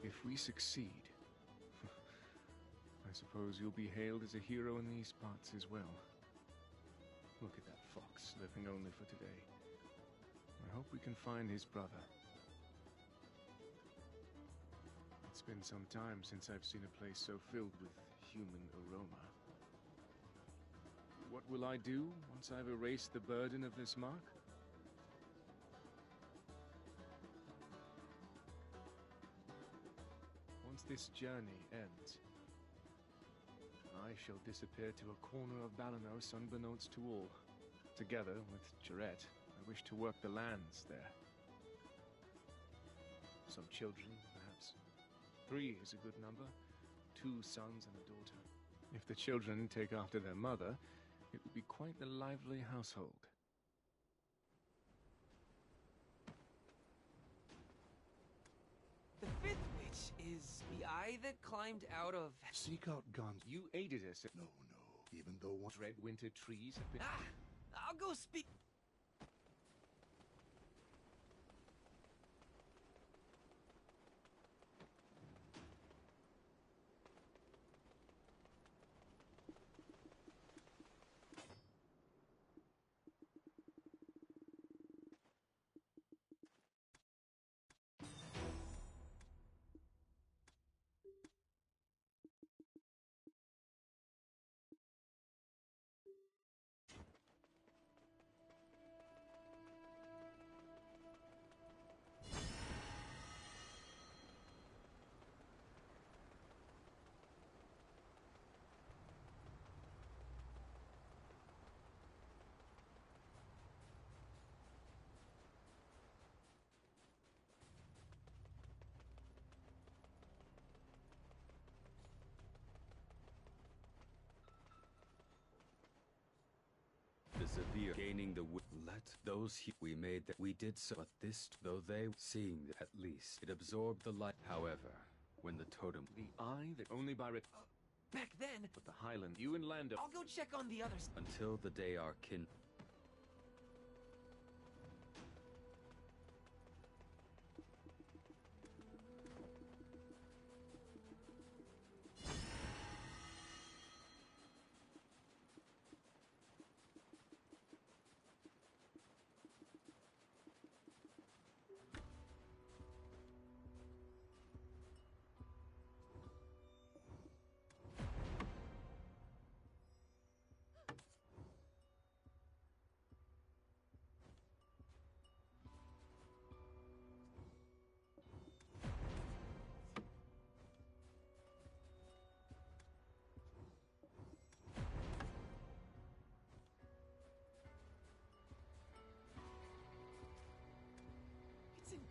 If we succeed, I suppose you'll be hailed as a hero in these parts as well. Look at that fox, living only for today. I hope we can find his brother. It's been some time since I've seen a place so filled with human aroma. What will I do once I've erased the burden of this mark? Once this journey ends, I shall disappear to a corner of Balanos unbeknownst to all. Together with Jarrett, I wish to work the lands there. Some children, perhaps. 3 is a good number. 2 sons and a daughter. If the children take after their mother, it would be quite the lively household. The 5th witch is the eye that climbed out of... Seek out guns. You aided us. No. Even though one... Dread winter trees have been... I'll go speak... Severe gaining the let those we made that we did so, but this though they seeing at least it absorbed the light. However, when the totem the eye that only by back then, but the Highland, you and Lando. I'll go check on the others until the day our kin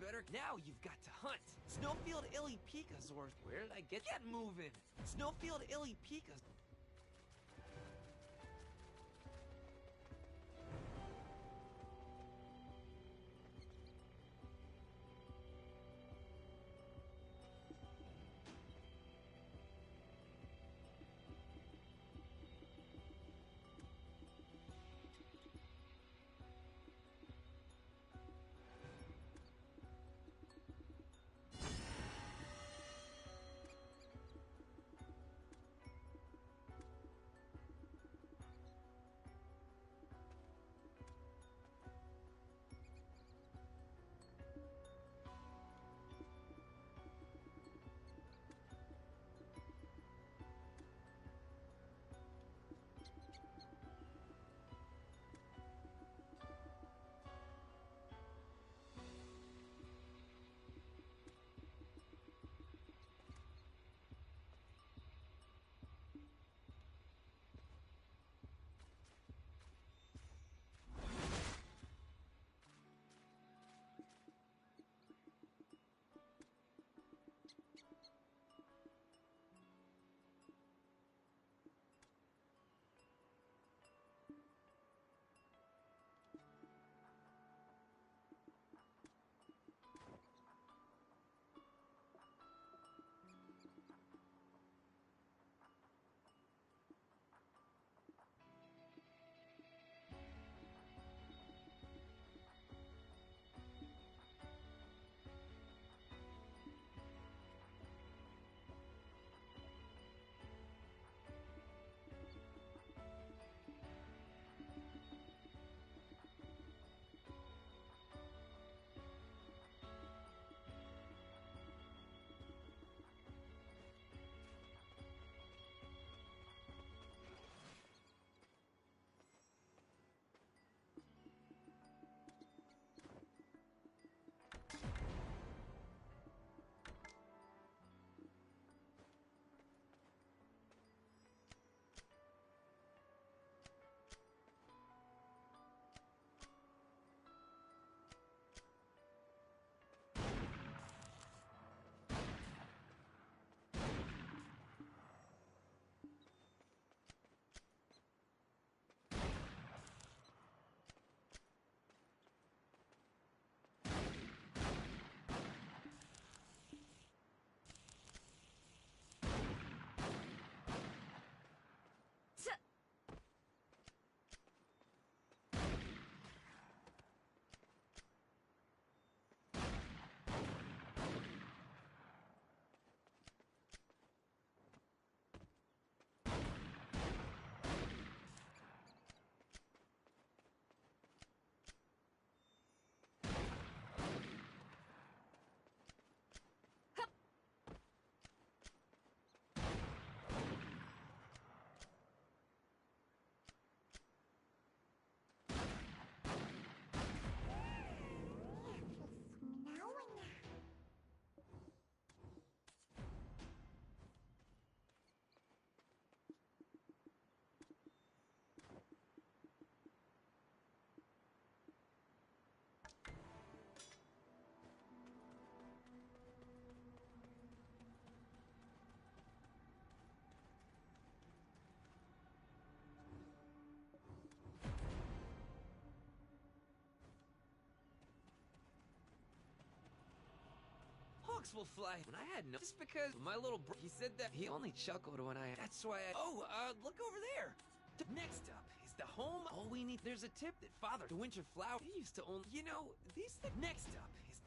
better. Now you've got to hunt. Snowfield Illy Pikas, or where did I get moving? Snowfield Illy Pikas. Hawks will fly. When I had no, just because my little bro, he said that he only chuckled when that's why look over there. Next up is the home. All we need, there's a tip that Father, the winter flower, he used to own, these things. Next up is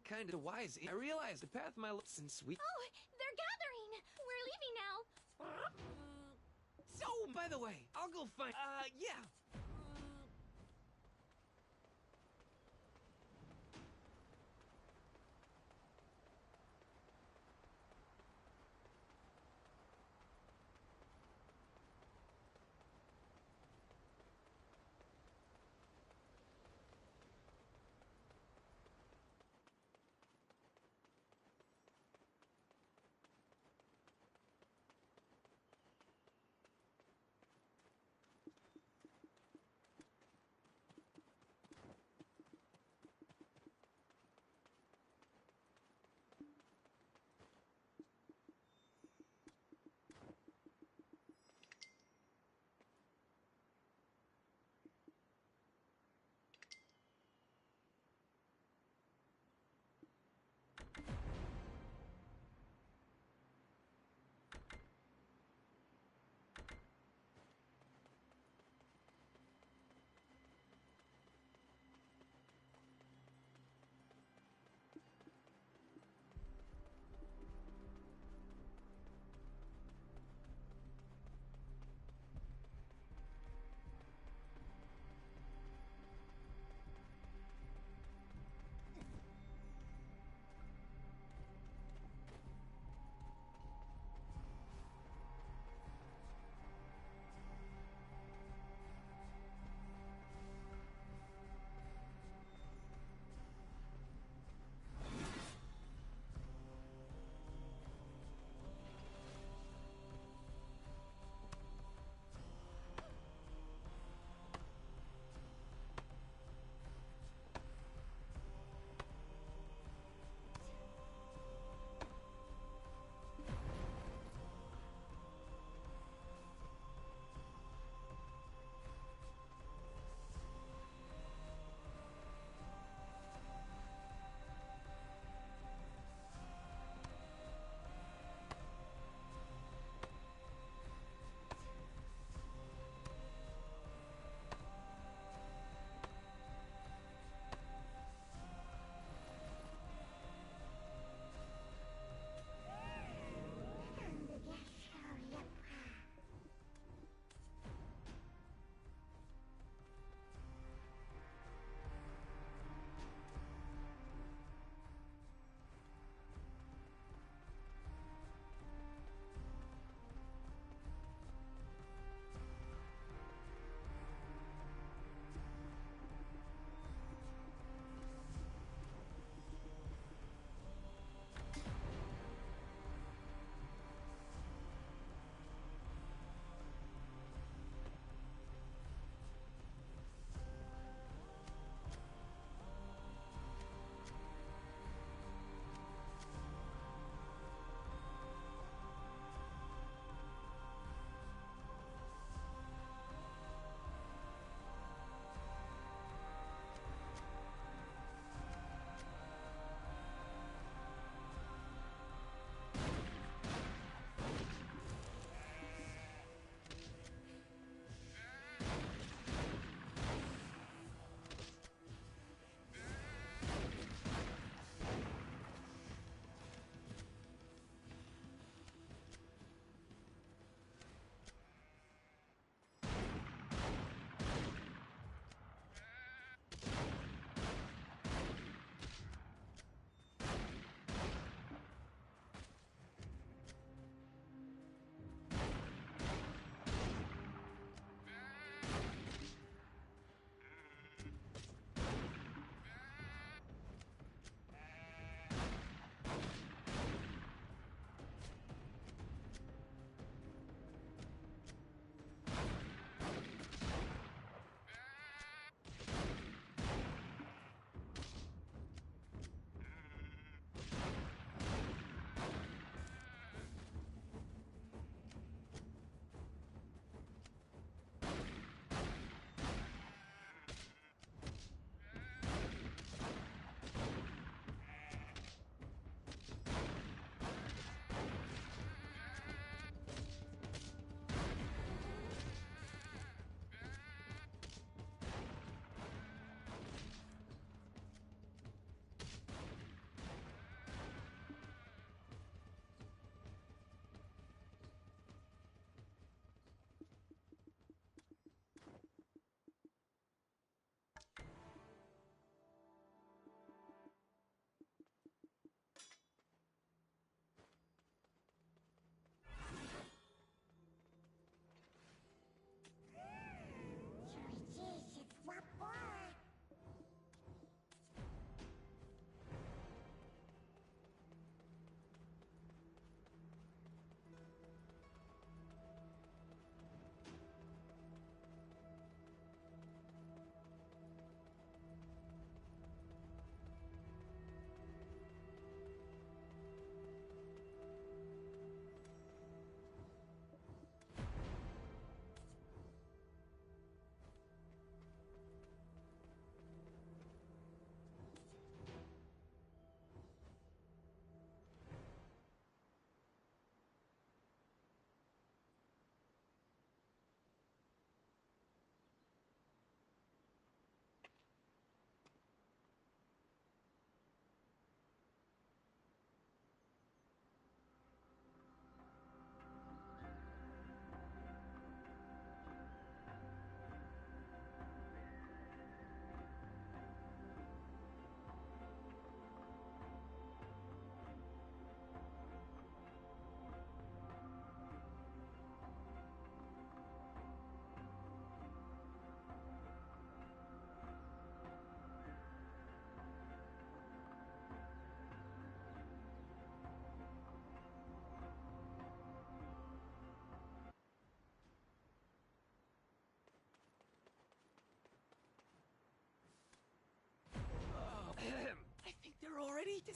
kind of wise. I realized the path my since we. Oh, they're gathering. We're leaving now. So, by the way, I'll go find. Yeah.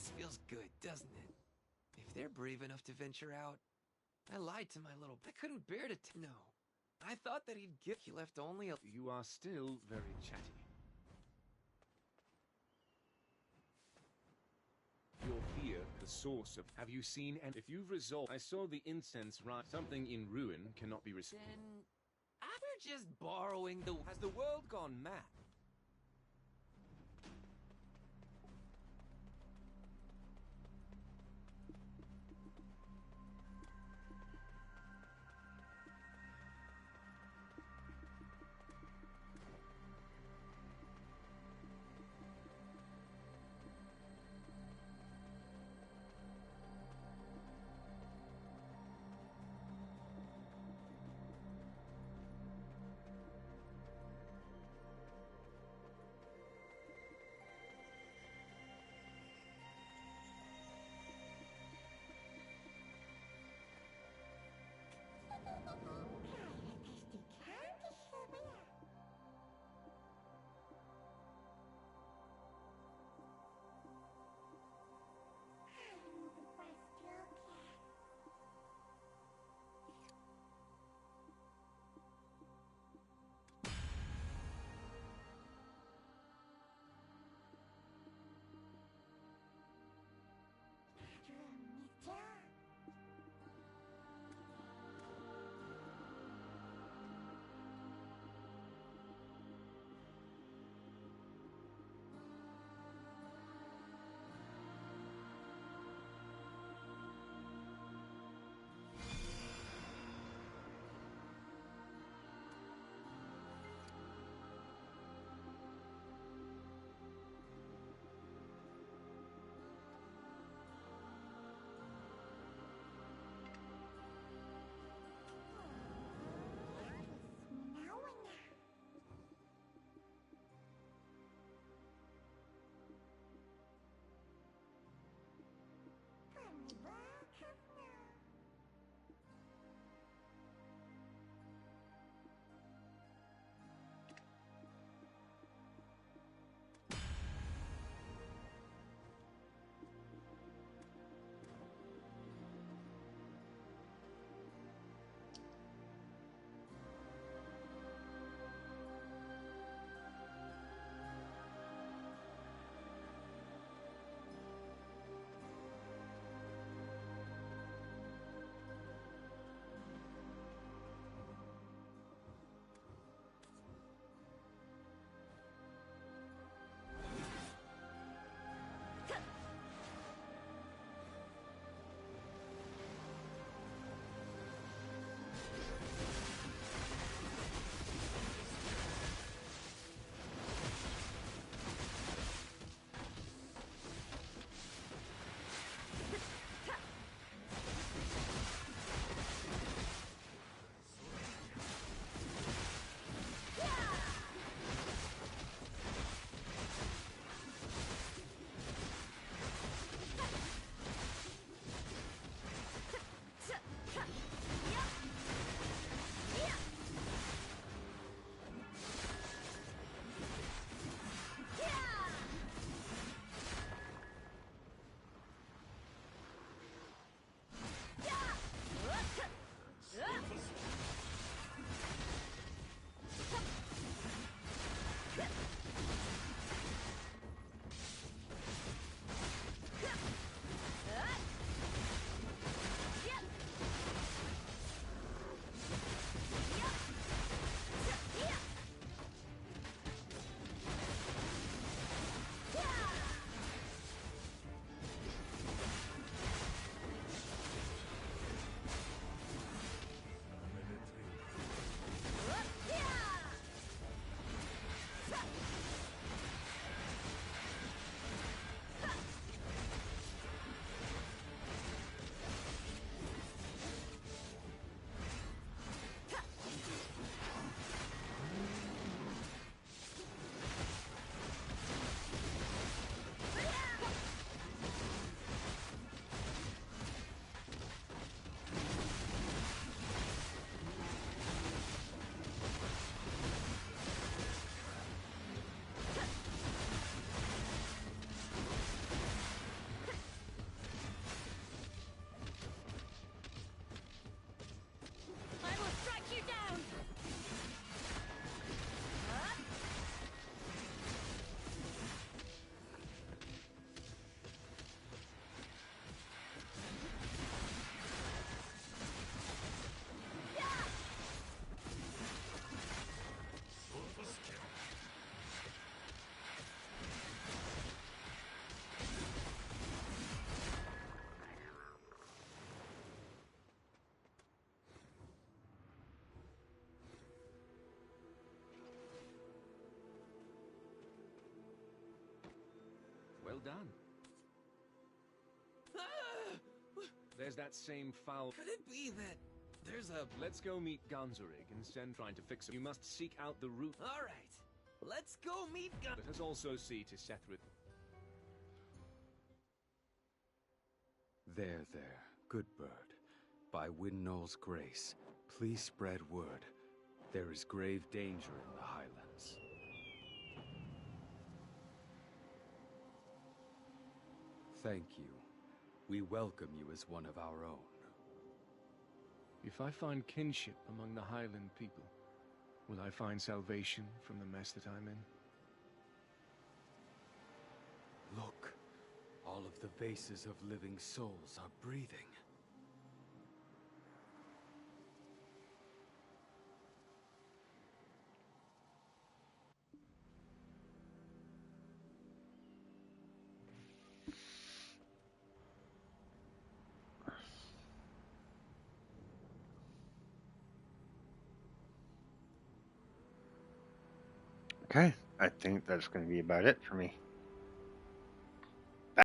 This feels good, doesn't it? If they're brave enough to venture out, I lied to my little... I couldn't bear to... No. I thought that he'd get... He left only a... You are still very chatty. Your fear, the source of... Have you seen... And if you've resolved... I saw the incense right. Something in ruin cannot be restored. Then... After just borrowing the... Has the world gone mad? done. Ah! There's that same foul... Could it be that there's a... Let's go meet Gonzorig instead of trying to fix it. You must seek out the root... Alright, let's go meet Let us also see to Sethrid... There, good bird. By Windknow's grace, please spread word. There is grave danger in the Highlands. Thank you. We welcome you as one of our own. If I find kinship among the Highland people, will I find salvation from the mess that I'm in? Look, all of the vases of living souls are breathing. Okay, I think that's going to be about it for me.